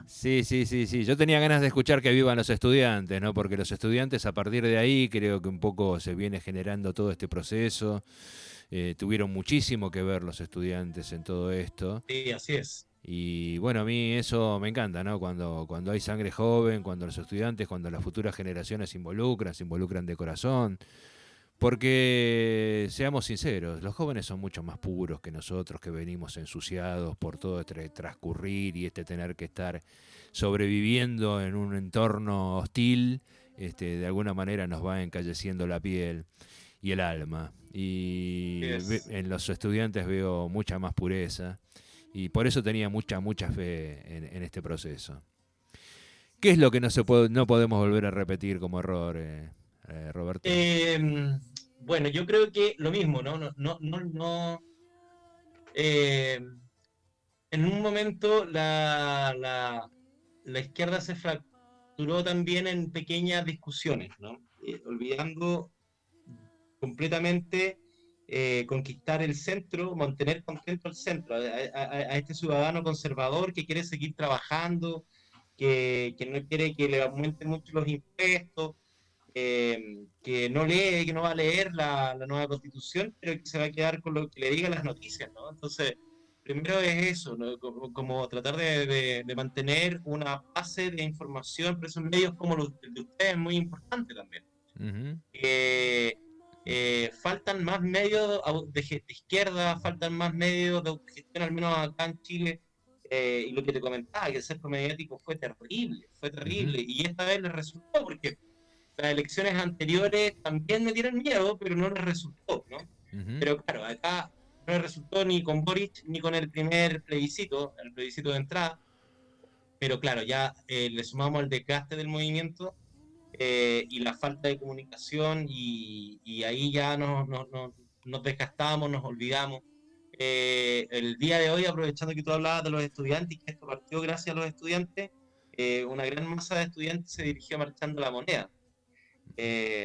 Sí. Sí. Yo tenía ganas de escuchar que vivan los estudiantes, ¿no? Porque los estudiantes a partir de ahí creo que un poco se viene generando todo este proceso. Tuvieron muchísimo que ver los estudiantes en todo esto. Sí, así es. Y bueno, a mí eso me encanta, ¿no? Cuando hay sangre joven, cuando los estudiantes, cuando las futuras generaciones se involucran de corazón. Porque, seamos sinceros, los jóvenes son mucho más puros que nosotros, que venimos ensuciados por todo este transcurrir y tener que estar sobreviviendo en un entorno hostil. De alguna manera nos va encalleciendo la piel y el alma. Y en los estudiantes veo mucha más pureza. Y por eso tenía mucha fe en este proceso. ¿Qué es lo que no podemos volver a repetir como error, Roberto? Bueno, yo creo que lo mismo, ¿no? En un momento la izquierda se fracturó también en pequeñas discusiones, ¿no? Olvidando completamente conquistar el centro, mantener contento el centro, a este ciudadano conservador que quiere seguir trabajando, que no quiere que le aumenten mucho los impuestos, que no lee, que no va a leer la nueva constitución, pero que se va a quedar con lo que le digan las noticias, ¿no? Entonces, primero es eso, ¿no? Como tratar de mantener una base de información, pero esos medios como los de ustedes es muy importante también. Uh-huh. Faltan más medios de izquierda, faltan más medios de autogestión, al menos acá en Chile, y lo que te comentaba, que el cerco mediático fue terrible, Uh-huh. y esta vez les resultó, porque las elecciones anteriores también me dieron miedo, pero no les resultó, ¿no? Uh-huh. Pero claro, acá no les resultó ni con Boric ni con el primer plebiscito, el plebiscito de entrada, pero claro, ya le sumamos el desgaste del movimiento y la falta de comunicación y ahí ya nos desgastamos, nos olvidamos. El día de hoy, aprovechando que tú hablabas de los estudiantes y que esto partió gracias a los estudiantes, una gran masa de estudiantes se dirigió marchando la moneda.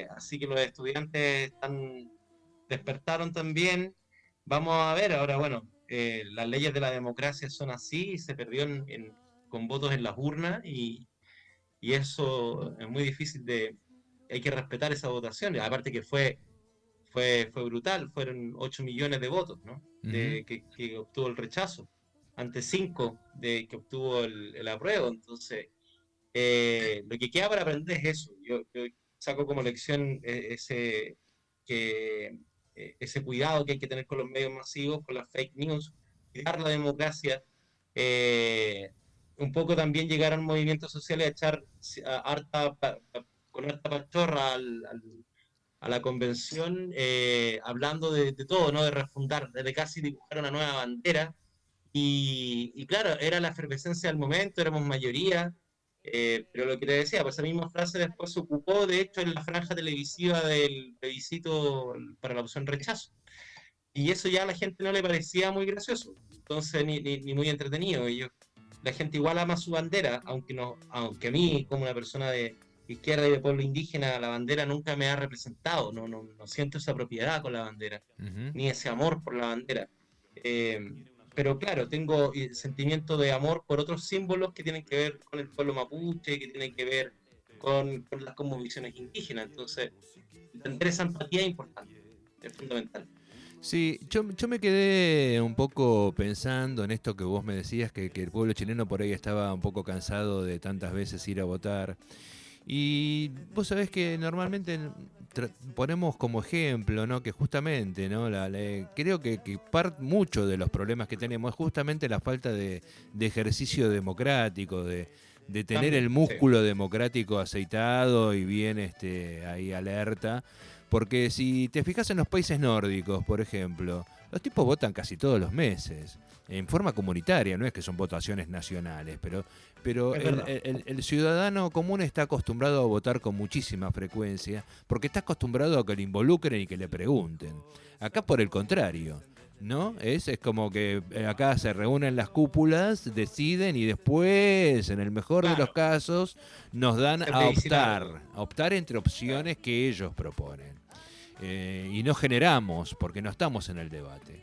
Así que los estudiantes despertaron también. Vamos a ver ahora, bueno, las leyes de la democracia son así y se perdió con votos en las urnas y eso es muy difícil hay que respetar esa votación. Aparte que fue brutal, fueron 8 millones de votos, ¿no? Uh-huh. Que obtuvo el rechazo, ante 5 que obtuvo el apruebo. Entonces, lo que queda para aprender es eso. Yo saco como lección ese cuidado que hay que tener con los medios masivos, con las fake news, cuidar la democracia, un poco también llegar al movimiento social y a echar con harta pachorra a la convención, hablando de todo, ¿no? De refundar, de casi dibujar una nueva bandera. Y claro, era la efervescencia del momento, éramos mayoría, pero lo que te decía, pues esa misma frase después se ocupó, de hecho, en la franja televisiva del plebiscito para la opción rechazo. y eso ya a la gente no le parecía muy gracioso, entonces ni muy entretenido. La gente igual ama su bandera, aunque a mí, como una persona de izquierda y de pueblo indígena, la bandera nunca me ha representado, no siento esa propiedad con la bandera, Ujú. ni ese amor por la bandera. Pero claro, tengo sentimiento de amor por otros símbolos que tienen que ver con el pueblo mapuche, que tienen que ver con las cosmovisiones indígenas. Entonces, entender esa empatía es importante, es fundamental. Sí, yo me quedé un poco pensando en esto que vos me decías, que el pueblo chileno por ahí estaba un poco cansado de tantas veces ir a votar. Y vos sabés que normalmente ponemos como ejemplo, ¿no? Que justamente, ¿no? Creo que mucho de los problemas que tenemos es justamente la falta de ejercicio democrático, de tener También, el sí. músculo democrático aceitado y bien ahí alerta. Porque si te fijas en los países nórdicos, por ejemplo, los tipos votan casi todos los meses, en forma comunitaria, no es que son votaciones nacionales, pero Es verdad. el ciudadano común está acostumbrado a votar con muchísima frecuencia, porque está acostumbrado a que le involucren y que le pregunten. Acá por el contrario, ¿no? Es como que acá se reúnen las cúpulas, deciden y después, en el mejor de los Claro, casos, nos dan es a plebiscitario. optar entre opciones que ellos proponen. Y no generamos, porque no estamos en el debate.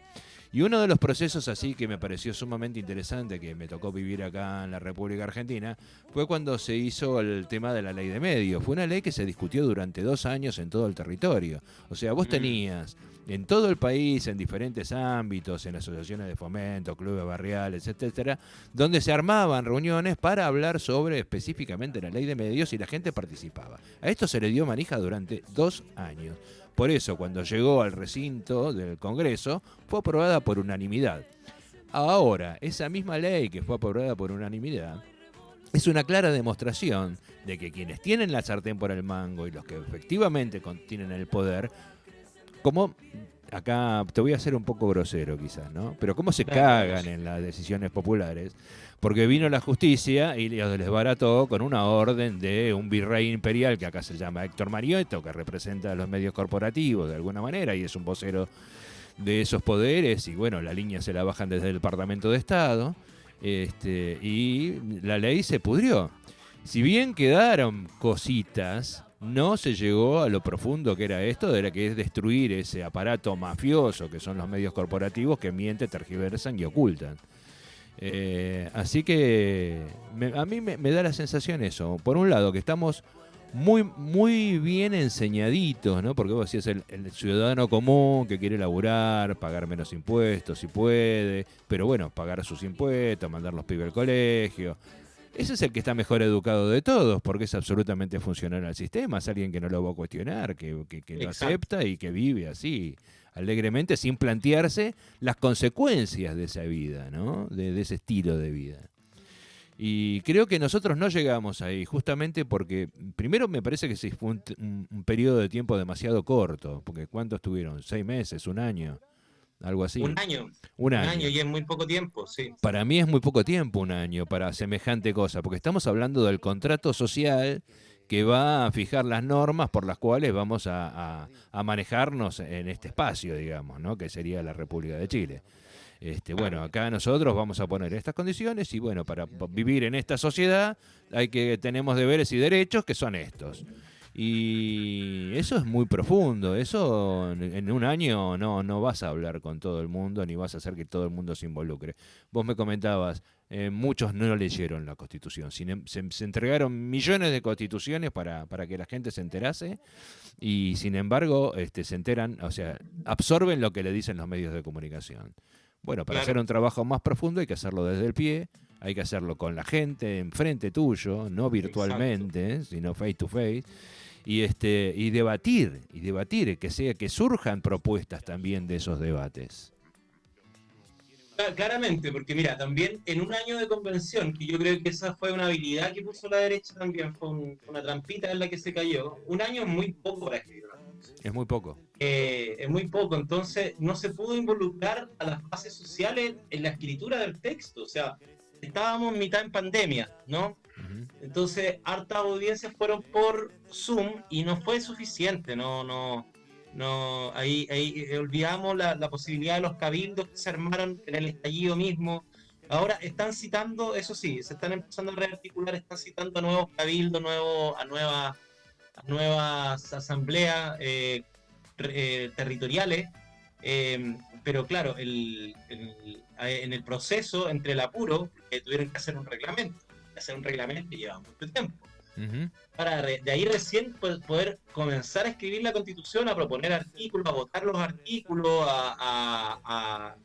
Y uno de los procesos así que me pareció sumamente interesante, que me tocó vivir acá en la República Argentina, fue cuando se hizo el tema de la ley de medios. Fue una ley que se discutió durante 2 años en todo el territorio. O sea, vos tenías en todo el país, en diferentes ámbitos, en asociaciones de fomento, clubes barriales, etcétera, donde se armaban reuniones para hablar sobre específicamente la ley de medios y la gente participaba. A esto se le dio manija durante 2 años. Por eso, cuando llegó al recinto del Congreso, fue aprobada por unanimidad. Ahora, esa misma ley que fue aprobada por unanimidad es una clara demostración de que quienes tienen la sartén por el mango y los que efectivamente tienen el poder, como acá te voy a hacer un poco grosero quizás, ¿no? Pero cómo se cagan en las decisiones populares, porque vino la justicia y les desbarató con una orden de un virrey imperial que acá se llama Héctor Marioto, que representa a los medios corporativos de alguna manera y es un vocero de esos poderes, y bueno, la línea se la bajan desde el Departamento de Estado, y la ley se pudrió. Si bien quedaron cositas, no se llegó a lo profundo que era esto, de la que es destruir ese aparato mafioso que son los medios corporativos que mienten, tergiversan y ocultan. Así que a mí me da la sensación eso. Por un lado, que estamos muy bien enseñaditos, ¿no? Porque vos decías el ciudadano común que quiere laburar, pagar menos impuestos si puede, pero bueno, pagar sus impuestos, mandar los pibes al colegio. Ese es el que está mejor educado de todos, porque es absolutamente funcional al sistema, es alguien que no lo va a cuestionar, que lo acepta y que vive así, alegremente, sin plantearse las consecuencias de esa vida, ¿no? De ese estilo de vida. Y creo que nosotros no llegamos ahí, justamente porque, primero me parece que fue un periodo de tiempo demasiado corto, porque ¿cuántos tuvieron? 6 meses, 1 año, algo así. Un año. Un Un año. año y es muy poco tiempo, sí. Para mí es muy poco tiempo 1 año para semejante cosa, porque estamos hablando del contrato social que va a fijar las normas por las cuales vamos a manejarnos en este espacio, digamos, ¿no? Que sería la República de Chile. Bueno, acá nosotros vamos a poner estas condiciones y bueno, para vivir en esta sociedad tenemos deberes y derechos que son estos. Y eso es muy profundo, eso en 1 año no vas a hablar con todo el mundo ni vas a hacer que todo el mundo se involucre. Vos me comentabas, muchos no leyeron la Constitución, se entregaron millones de constituciones para que la gente se enterase y sin embargo se enteran, o sea, absorben lo que le dicen los medios de comunicación. Bueno, para hacer un trabajo más profundo hay que hacerlo desde el pie, hay que hacerlo con la gente enfrente tuyo, no virtualmente, sino face to face, y debatir, que surjan propuestas también de esos debates. Claramente, porque mira, también en 1 año de convención, que yo creo que esa fue una habilidad que puso la derecha también, fue una trampita en la que se cayó. 1 año es muy poco para escribir. Es muy poco. Es muy poco, entonces no se pudo involucrar a las bases sociales en la escritura del texto, o sea, estábamos mitad en pandemia, ¿no? Entonces, hartas audiencias fueron por Zoom y no fue suficiente, no No, ahí olvidamos la posibilidad de los cabildos que se armaron en el estallido mismo. Ahora están citando, eso sí, se están empezando a rearticular, están citando a nuevos cabildos, a nuevas asambleas territoriales, pero claro, en el proceso, entre el apuro, tuvieron que hacer un reglamento y lleva mucho tiempo. Ujú. Para de ahí recién poder comenzar a escribir la Constitución, a proponer artículos, a votar los artículos, a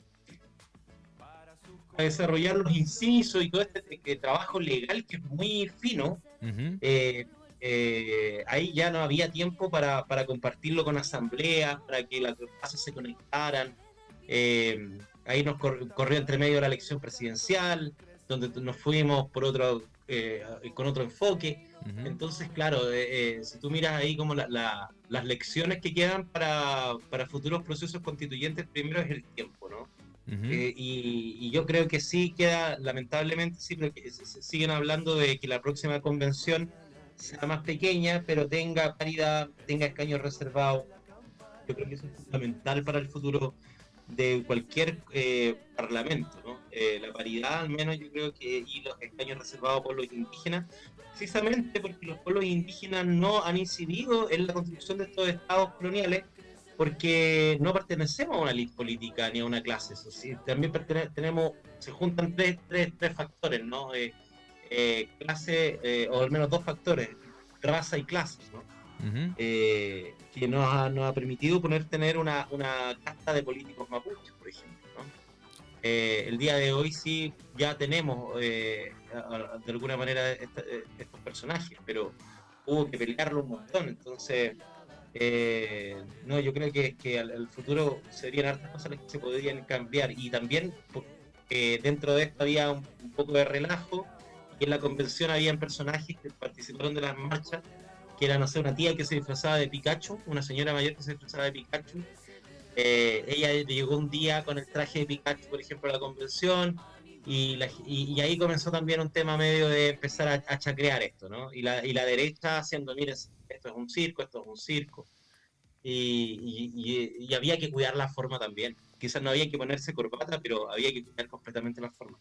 desarrollar los incisos y todo este trabajo legal que es muy fino. Ujú. Ahí ya no había tiempo para compartirlo con asambleas, para que las bases se conectaran. Ahí nos corrió entre medio la elección presidencial, donde nos fuimos por con otro enfoque. Ujú. Entonces, claro, si tú miras ahí como las lecciones que quedan para futuros procesos constituyentes, primero es el tiempo, ¿no? Ujú. Y yo creo que sí queda, lamentablemente, sí, pero que siguen hablando de que la próxima convención sea más pequeña, pero tenga paridad, tenga escaños reservados. Yo creo que eso es fundamental para el futuro de cualquier parlamento, ¿no? La paridad, al menos, yo creo que, y los escaños reservados por los indígenas, precisamente porque los pueblos indígenas no han incidido en la construcción de estos estados coloniales, porque no pertenecemos a una élite política ni a una clase. Eso sí, también se juntan tres factores, ¿no? Clase, o al menos dos factores, raza y clase, ¿no? Ujú. Que nos ha permitido tener una casta de políticos mapuches, por ejemplo, ¿no? El día de hoy sí ya tenemos de alguna manera estos personajes, pero hubo que pelearlo un montón. Entonces, no, yo creo que al futuro serían hartas cosas las que se podrían cambiar, y también dentro de esto había un poco de relajo, y en la convención habían personajes que participaron de las marchas, que era, no sé, una tía que se disfrazaba de Pikachu, una señora mayor que se disfrazaba de Pikachu. Ella llegó un día con el traje de Pikachu, por ejemplo, a la convención, y ahí comenzó también un tema medio de empezar a chacrear esto, ¿no? Y la derecha haciendo, miren, esto es un circo, esto es un circo. Y había que cuidar la forma también. Quizás no había que ponerse corbata, pero había que cuidar completamente la forma.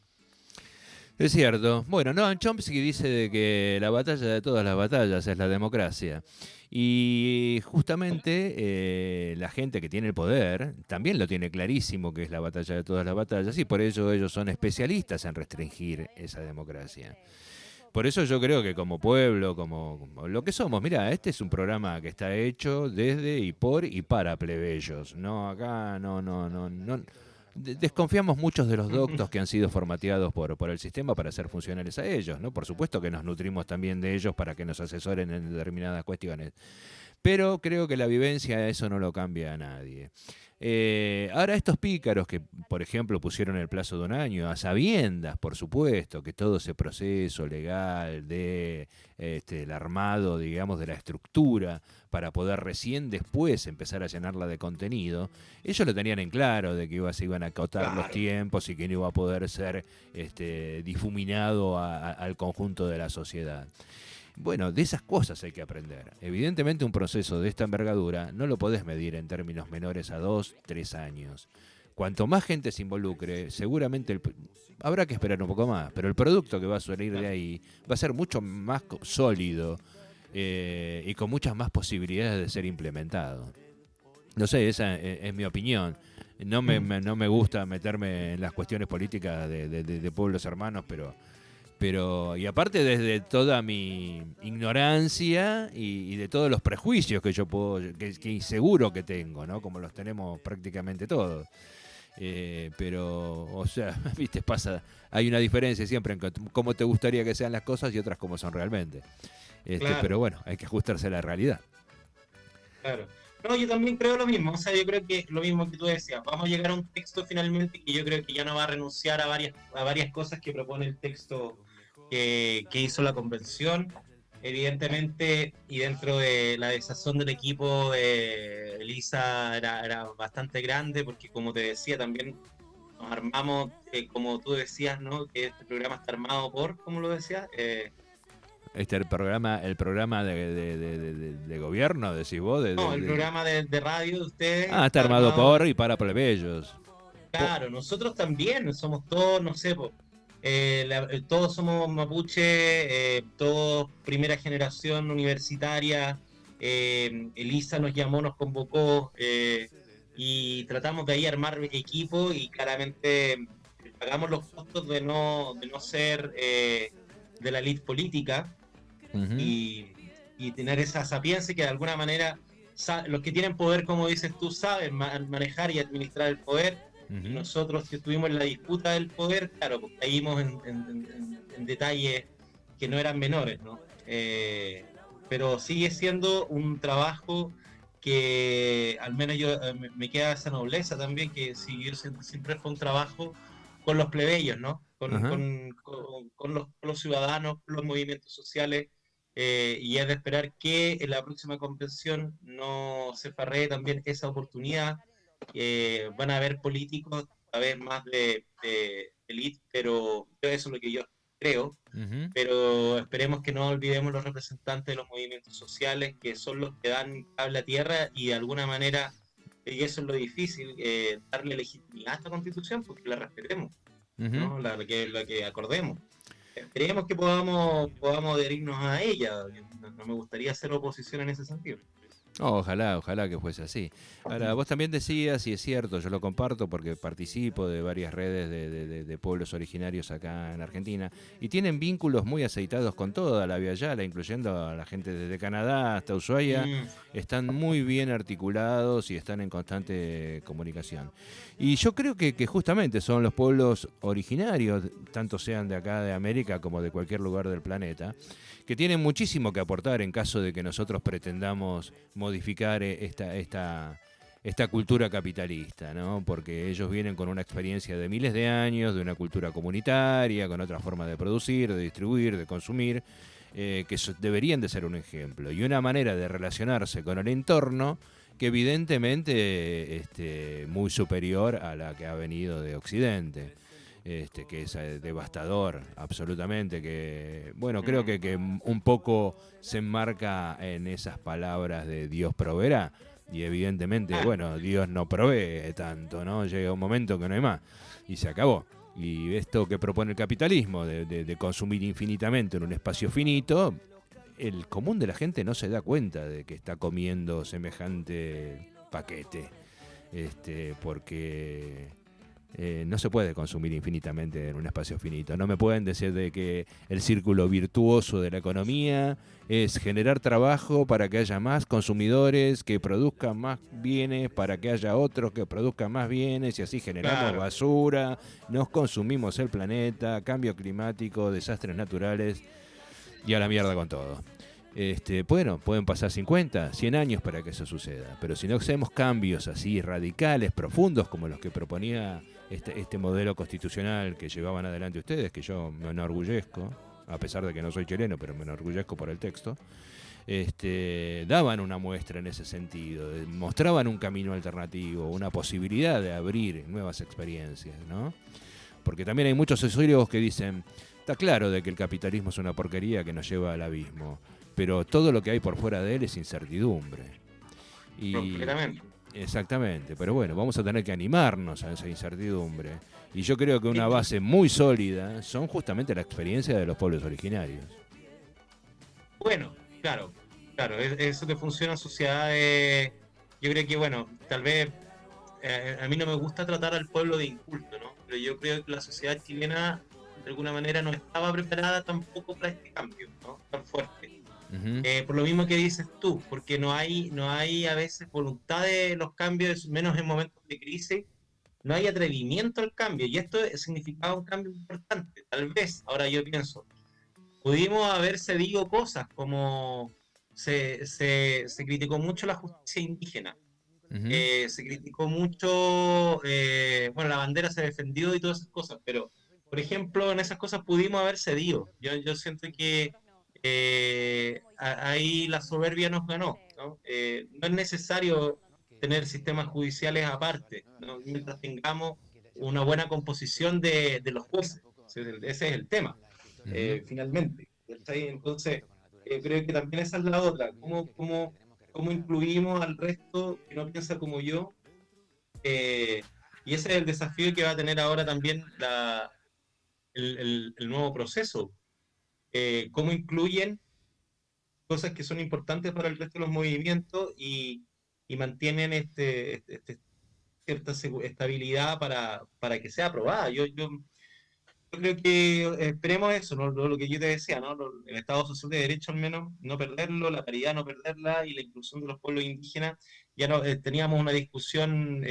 Es cierto. Bueno, Noam Chomsky dice de que la batalla de todas las batallas es la democracia. Y justamente la gente que tiene el poder también lo tiene clarísimo que es la batalla de todas las batallas, y por ello ellos son especialistas en restringir esa democracia. Por eso yo creo que como pueblo, como lo que somos, mira, este es un programa que está hecho desde y por y para plebeyos. No, acá no. Desconfiamos muchos de los doctos que han sido formateados por el sistema para ser funcionales a ellos, ¿no? Por supuesto que nos nutrimos también de ellos para que nos asesoren en determinadas cuestiones. Pero creo que la vivencia eso no lo cambia a nadie. Ahora estos pícaros que, por ejemplo, pusieron el plazo de un año, a sabiendas, por supuesto, que todo ese proceso legal de el armado, digamos, de la estructura, para poder recién después empezar a llenarla de contenido, ellos lo tenían en claro de que se iban a acotar los tiempos y que no iba a poder ser difuminado al conjunto de la sociedad. Bueno, de esas cosas hay que aprender. Evidentemente un proceso de esta envergadura no lo podés medir en términos menores a 2, 3 años. Cuanto más gente se involucre, seguramente habrá que esperar un poco más, pero el producto que va a salir de ahí va a ser mucho más sólido y con muchas más posibilidades de ser implementado. No sé, esa es mi opinión. No me gusta meterme en las cuestiones políticas de pueblos hermanos, pero y aparte desde toda mi ignorancia y de todos los prejuicios que yo que seguro que tengo, ¿no? Como los tenemos prácticamente todos. Pero, o sea, viste, hay una diferencia siempre en cómo te gustaría que sean las cosas y otras cómo son realmente. Claro. Pero bueno, hay que ajustarse a la realidad. Claro. No, yo también creo lo mismo, o sea, yo creo que lo mismo que tú decías, vamos a llegar a un texto finalmente que yo creo que ya no va a renunciar a varias cosas que propone el texto que hizo la convención, evidentemente, y dentro de la desazón del equipo, Elisa era bastante grande, porque como te decía, también nos armamos, como tú decías, ¿no? Que este programa está armado por, ¿cómo lo decías? El programa de gobierno, decís vos. No, el programa de radio de ustedes. Está armado por y para plebeyos. Claro, nosotros también somos todos, no sé, todos somos mapuche, todos primera generación universitaria. Elisa nos llamó, nos convocó y tratamos de ahí armar equipo y claramente pagamos los costos de no ser de la elite política. Uh-huh. y tener esa sapiencia que de alguna manera los que tienen poder, como dices tú, saben manejar y administrar el poder. Uh-huh. Y nosotros que estuvimos en la disputa del poder, claro, pues caímos en detalles que no eran menores, ¿no? Pero sigue siendo un trabajo que al menos yo me queda esa nobleza también, que siempre fue un trabajo con los plebeyos, ¿no? Con los ciudadanos, con los movimientos sociales, y es de esperar que en la próxima convención no se farree también esa oportunidad. Van a haber políticos a vez más de elite, pero eso es lo que yo creo. Uh-huh. Pero esperemos que no olvidemos los representantes de los movimientos sociales, que son los que dan cable a tierra y de alguna manera, y eso es lo difícil, darle legitimidad a esta constitución, porque la respetemos, Uh-huh. ¿no? la que acordemos. Esperemos que podamos adherirnos a ella. No me gustaría hacer oposición en ese sentido. Ojalá que fuese así. Ahora, vos también decías, y es cierto, yo lo comparto porque participo de varias redes de pueblos originarios acá en Argentina, y tienen vínculos muy aceitados con toda la Via Yala, incluyendo a la gente desde Canadá hasta Ushuaia. Están muy bien articulados y están en constante comunicación. Y yo creo que justamente son los pueblos originarios, tanto sean de acá de América como de cualquier lugar del planeta, que tienen muchísimo que aportar en caso de que nosotros pretendamos modificar esta cultura capitalista, ¿no? Porque ellos vienen con una experiencia de miles de años, de una cultura comunitaria, con otra forma de producir, de distribuir, de consumir, que deberían de ser un ejemplo y una manera de relacionarse con el entorno que evidentemente muy superior a la que ha venido de Occidente. Que es devastador, absolutamente, que bueno, creo que un poco se enmarca en esas palabras de Dios proveerá, y evidentemente, bueno, Dios no provee tanto, ¿no? Llega un momento que no hay más, y se acabó. Y esto que propone el capitalismo, de consumir infinitamente en un espacio finito, el común de la gente no se da cuenta de que está comiendo semejante paquete, porque no se puede consumir infinitamente en un espacio finito. No me pueden decir de que el círculo virtuoso de la economía es generar trabajo para que haya más consumidores que produzcan más bienes, para que haya otros que produzcan más bienes, y así generamos basura, nos consumimos el planeta, cambio climático, desastres naturales y a la mierda con todo. Bueno, pueden pasar 50, 100 años para que eso suceda, pero si no hacemos cambios así radicales, profundos, como los que proponía este modelo constitucional que llevaban adelante ustedes, que yo me enorgullezco, a pesar de que no soy chileno, pero me enorgullezco por el texto, daban una muestra en ese sentido, mostraban un camino alternativo, una posibilidad de abrir nuevas experiencias, ¿no? Porque también hay muchos sociólogos que dicen, está claro de que el capitalismo es una porquería que nos lleva al abismo, pero todo lo que hay por fuera de él es incertidumbre. Exactamente, pero bueno, vamos a tener que animarnos a esa incertidumbre. Y yo creo que una base muy sólida son justamente la experiencia de los pueblos originarios. Bueno, claro, eso que funciona en sociedades, yo creo que, bueno, tal vez, a mí no me gusta tratar al pueblo de inculto, ¿no? Pero yo creo que la sociedad chilena, de alguna manera, no estaba preparada tampoco para este cambio, ¿no? Tan fuerte. Uh-huh. Por lo mismo que dices tú, porque no hay a veces voluntad de los cambios, menos en momentos de crisis, no hay atrevimiento al cambio, y esto significaba un cambio importante. Tal vez, ahora yo pienso, pudimos haber cedido cosas, como se criticó mucho la justicia indígena, uh-huh. se criticó mucho, bueno, la bandera se defendió y todas esas cosas, pero, por ejemplo, en esas cosas pudimos haber cedido. Yo siento que ahí la soberbia nos ganó, ¿no? No es necesario tener sistemas judiciales aparte, ¿no? Mientras tengamos una buena composición de los jueces. Ese es el tema, finalmente. ¿cachai? Entonces, creo que también esa es la otra, cómo incluimos al resto que no piensa como yo. Y ese es el desafío que va a tener ahora también el nuevo proceso. Cómo incluyen cosas que son importantes para el resto de los movimientos y mantienen cierta estabilidad para que sea aprobada. Yo creo que esperemos eso, ¿no? Lo que yo te decía, ¿no? El Estado Social de Derecho al menos, no perderlo, la paridad no perderla y la inclusión de los pueblos indígenas. Ya no, teníamos una discusión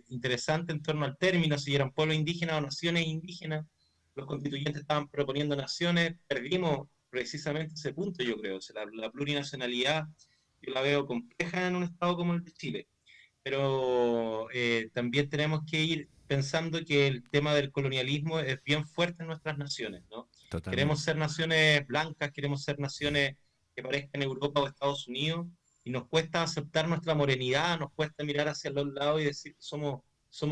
interesante en torno al término, si eran pueblos indígenas o naciones indígenas. Los constituyentes estaban proponiendo naciones, perdimos precisamente ese punto, yo creo. O sea, la plurinacionalidad yo la veo compleja en un Estado como el de Chile, pero también tenemos que ir pensando que el tema del colonialismo es bien fuerte en nuestras naciones, ¿no? Queremos Totalmente. ser naciones blancas, queremos ser naciones que parezcan Europa o Estados Unidos, y nos cuesta aceptar nuestra morenidad, nos cuesta mirar hacia los lados y decir que somos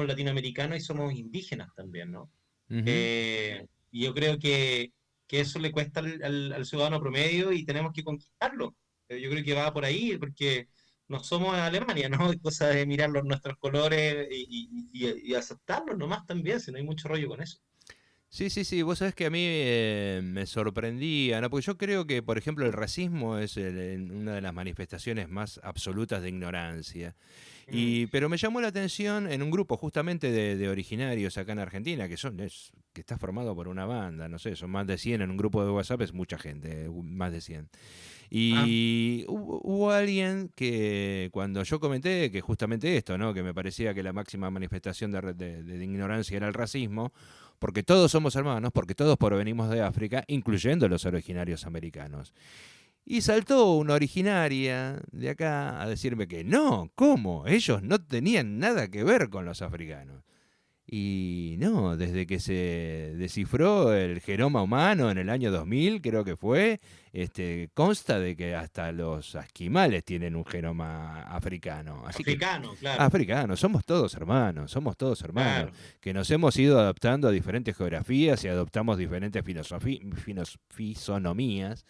latinoamericanos y somos indígenas también, ¿no? Ujú. Y yo creo que eso le cuesta al ciudadano promedio y tenemos que conquistarlo. Yo creo que va por ahí, porque no somos Alemania, ¿no? Es cosa de mirar nuestros colores y aceptarlos nomás también, si no hay mucho rollo con eso. Sí, sí, sí, vos sabés que a mí me sorprendía, ¿no? Porque yo creo que, por ejemplo, el racismo es una de las manifestaciones más absolutas de ignorancia. Mm, Pero me llamó la atención en un grupo justamente de originarios acá en Argentina, que está formado por una banda, no sé, son más de 100 en un grupo de WhatsApp, es mucha gente, más de 100. ah, Y hubo alguien que cuando yo comenté que justamente esto, ¿no? Que me parecía que la máxima manifestación de ignorancia era el racismo, porque todos somos hermanos, porque todos provenimos de África, incluyendo los originarios americanos. Y saltó una originaria de acá a decirme que no, ¿cómo? Ellos no tenían nada que ver con los africanos. Y no, desde que se descifró el genoma humano en el año 2000, creo que fue, consta de que hasta los esquimales tienen un genoma africano. Así que africano, claro, africanos, somos todos hermanos, claro, que nos hemos ido adaptando a diferentes geografías y adoptamos diferentes fisonomías,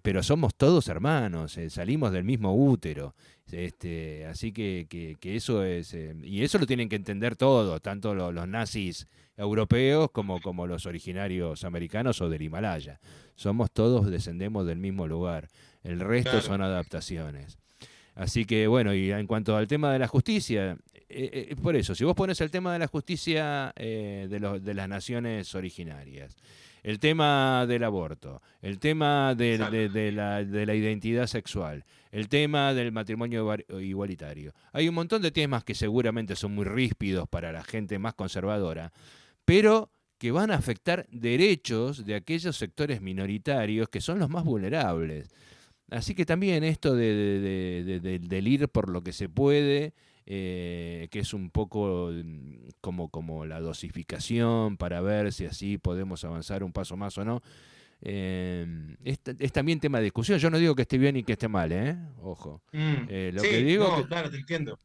pero somos todos hermanos, salimos del mismo útero. Así que eso es, y eso lo tienen que entender todos, tanto los nazis europeos como los originarios americanos o del Himalaya. Somos todos, descendemos del mismo lugar, el resto claro. son adaptaciones. Así que bueno, y en cuanto al tema de la justicia, por eso, si vos pones el tema de la justicia de las naciones originarias, el tema del aborto, el tema Exacto. de la identidad sexual, el tema del matrimonio igualitario. Hay un montón de temas que seguramente son muy ríspidos para la gente más conservadora, pero que van a afectar derechos de aquellos sectores minoritarios que son los más vulnerables. Así que también esto del ir por lo que se puede, que es un poco como la dosificación para ver si así podemos avanzar un paso más o no, es también tema de discusión. Yo no digo que esté bien y que esté mal, ¿eh? Ojo. Lo que Sí, digo no, claro, te entiendo.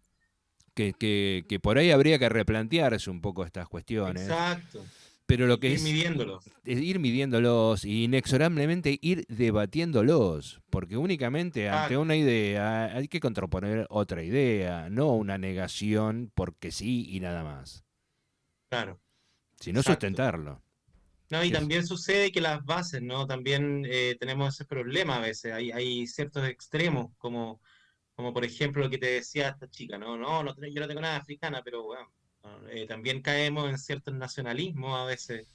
que por ahí habría que replantearse un poco estas cuestiones, Exacto. pero lo que Ir midiéndolo. es ir midiéndolos y inexorablemente ir debatiéndolos, porque únicamente ante Exacto, una idea hay que contraponer otra idea, no una negación porque sí y nada más, claro, sino exacto. sustentarlo. No, y Que es, también sucede que las bases, ¿no? También tenemos ese problema a veces. Hay ciertos extremos, como por ejemplo lo que te decía esta chica, ¿no? Yo no tengo nada africana, pero bueno, ¿no? También caemos en ciertos nacionalismos a veces,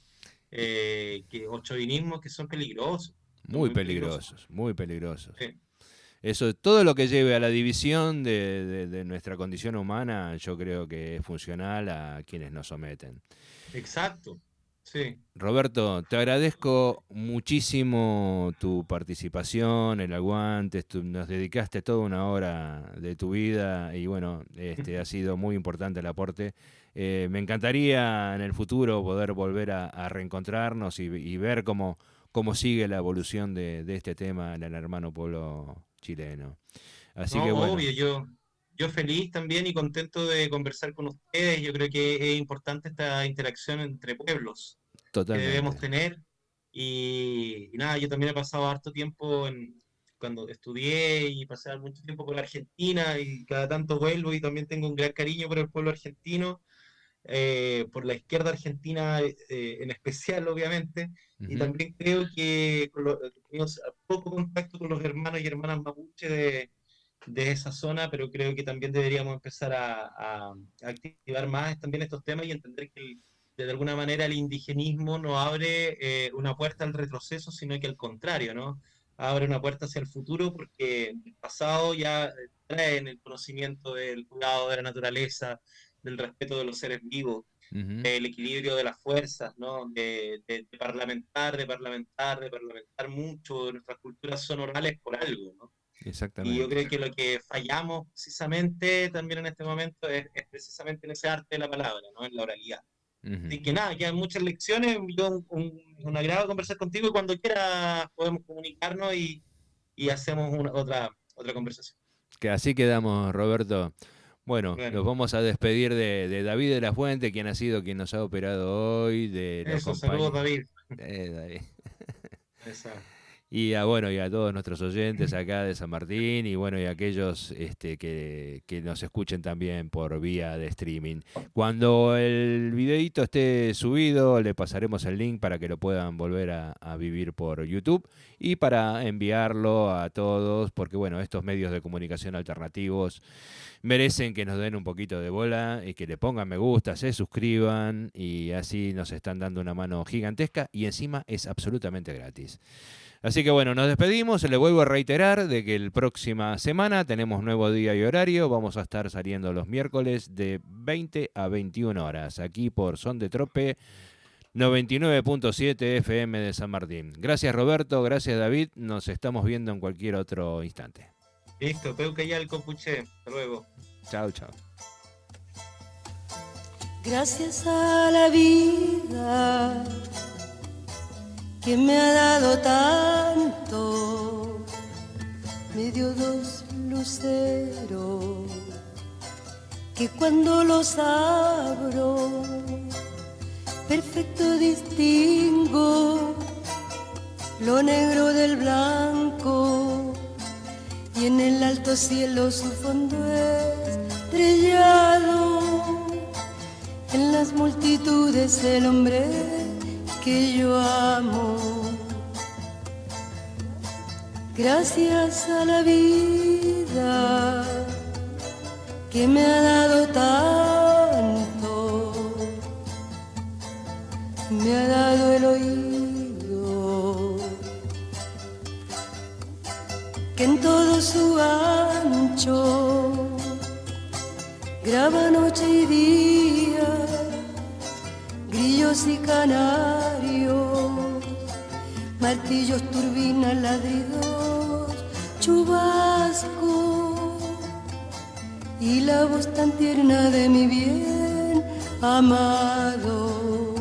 o chauvinismos que son muy muy peligrosos. peligrosos, muy peligrosos. Sí, Eso, todo lo que lleve a la división de nuestra condición humana, yo creo que es funcional a quienes nos someten. exacto, sí. Roberto, te agradezco muchísimo tu participación, el aguante, nos dedicaste toda una hora de tu vida y bueno, ha sido muy importante el aporte. Me encantaría en el futuro poder volver a reencontrarnos y ver cómo sigue la evolución de este tema en el hermano pueblo chileno. Así que No, bueno, obvio, yo feliz también y contento de conversar con ustedes. Yo creo que es importante esta interacción entre pueblos que debemos totalmente. tener Y nada, yo también he pasado harto tiempo cuando estudié y pasé mucho tiempo por Argentina y cada tanto vuelvo y también tengo un gran cariño por el pueblo argentino, por la izquierda argentina en especial, obviamente, y Ujú. también creo que he tenido poco contacto con los hermanos y hermanas mapuche de esa zona, pero creo que también deberíamos empezar a activar más también estos temas y entender que de alguna manera el indigenismo no abre una puerta al retroceso, sino que al contrario, ¿no? Abre una puerta hacia el futuro porque el pasado ya trae en el conocimiento del cuidado de la naturaleza, del respeto de los seres vivos, Ujú. del equilibrio de las fuerzas, ¿no? De parlamentar, de parlamentar mucho. Nuestras culturas son orales por algo, ¿no? Y yo Exactamente. creo que lo que fallamos precisamente también en este momento es precisamente en ese arte de la palabra, ¿no? En la oralidad. Ujú. Así que nada, quedan muchas lecciones. Yo, un agrado conversar contigo y cuando quieras podemos comunicarnos y hacemos otra conversación. Que así quedamos, Roberto. Bueno, Bueno, nos vamos a despedir de David de la Fuente, quien ha sido quien nos ha operado hoy, de los eso, saludos, compañeros. David. David. Esa. Y a, bueno, y a todos nuestros oyentes acá de San Martín y bueno, y a aquellos que nos escuchen también por vía de streaming. Cuando el videíto esté subido, le pasaremos el link para que lo puedan volver a vivir por YouTube y para enviarlo a todos, porque bueno, estos medios de comunicación alternativos merecen que nos den un poquito de bola y que le pongan me gusta, se suscriban y así nos están dando una mano gigantesca y encima es absolutamente gratis. Así que bueno, nos despedimos. Le vuelvo a reiterar de que la próxima semana tenemos nuevo día y horario. Vamos a estar saliendo los miércoles de 20 a 21 horas aquí por Son de Trope 99.7 FM de San Martín. Gracias Roberto, gracias David. Nos estamos viendo en cualquier otro instante. Listo, Peuca ya el copuche. Hasta luego. Chao, chao. Gracias a la vida que me ha dado tanto, me dio dos luceros que cuando los abro perfecto distingo lo negro del blanco y en el alto cielo su fondo estrellado, en las multitudes el hombre que yo amo. Gracias a la vida que me ha dado tanto, me ha dado el oído que en todo su ancho graba noche y día, grillos y canarios, martillos, turbinas, ladridos, chubasco y la voz tan tierna de mi bien amado.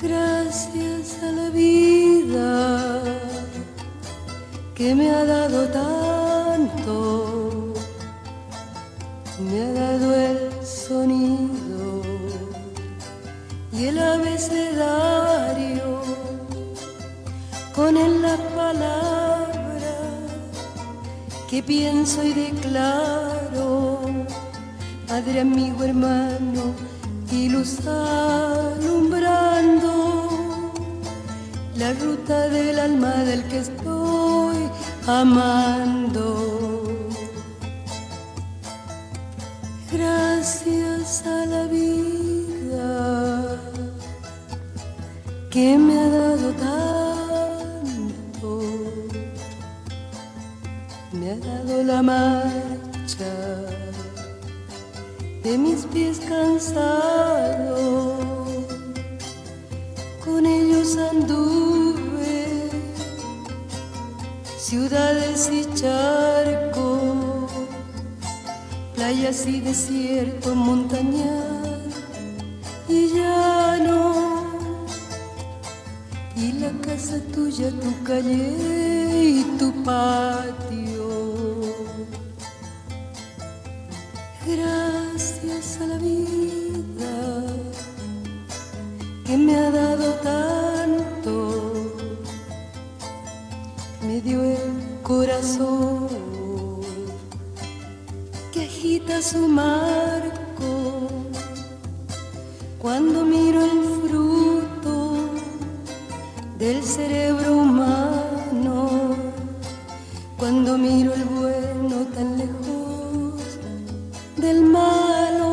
Gracias a la vida que me ha dado tanto, me ha dado el sonido y el abecedario, con él las palabras que pienso y declaro, padre, amigo, hermano y luz alumbrando la ruta del alma del que estoy amando. Gracias a la vida que me ha dado tanto, me ha dado la marcha de mis pies cansados, con ellos anduve ciudades y charcos, playas y desierto, montañas y llano, y la casa tuya, tu calle y tu patio. Gracias a la vida que me ha dado corazón que agita su marco cuando miro el fruto del cerebro humano, cuando miro el bueno tan lejos del malo,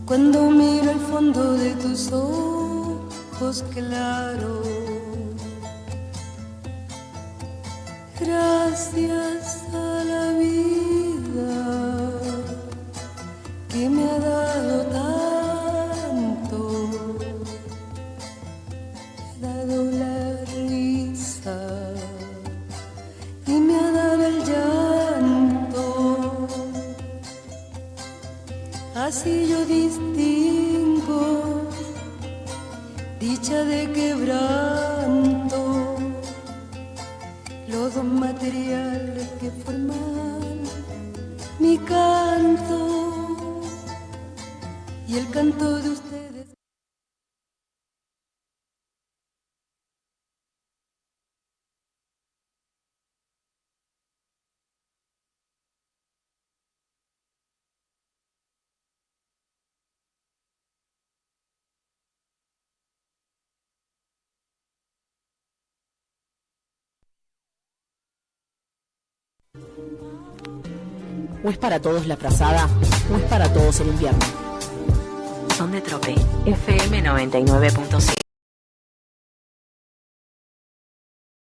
cuando miro el fondo de tus ojos claros. Gracias a la vida que me ha dado tanto, me ha dado la risa y me ha dado el llanto. Así yo distingo dicha de quebranto, los dos materiales que forman mi canto y el canto de ustedes. ¿O es para todos la frazada? ¿O es para todos el invierno? Son de Trope, FM 99.7.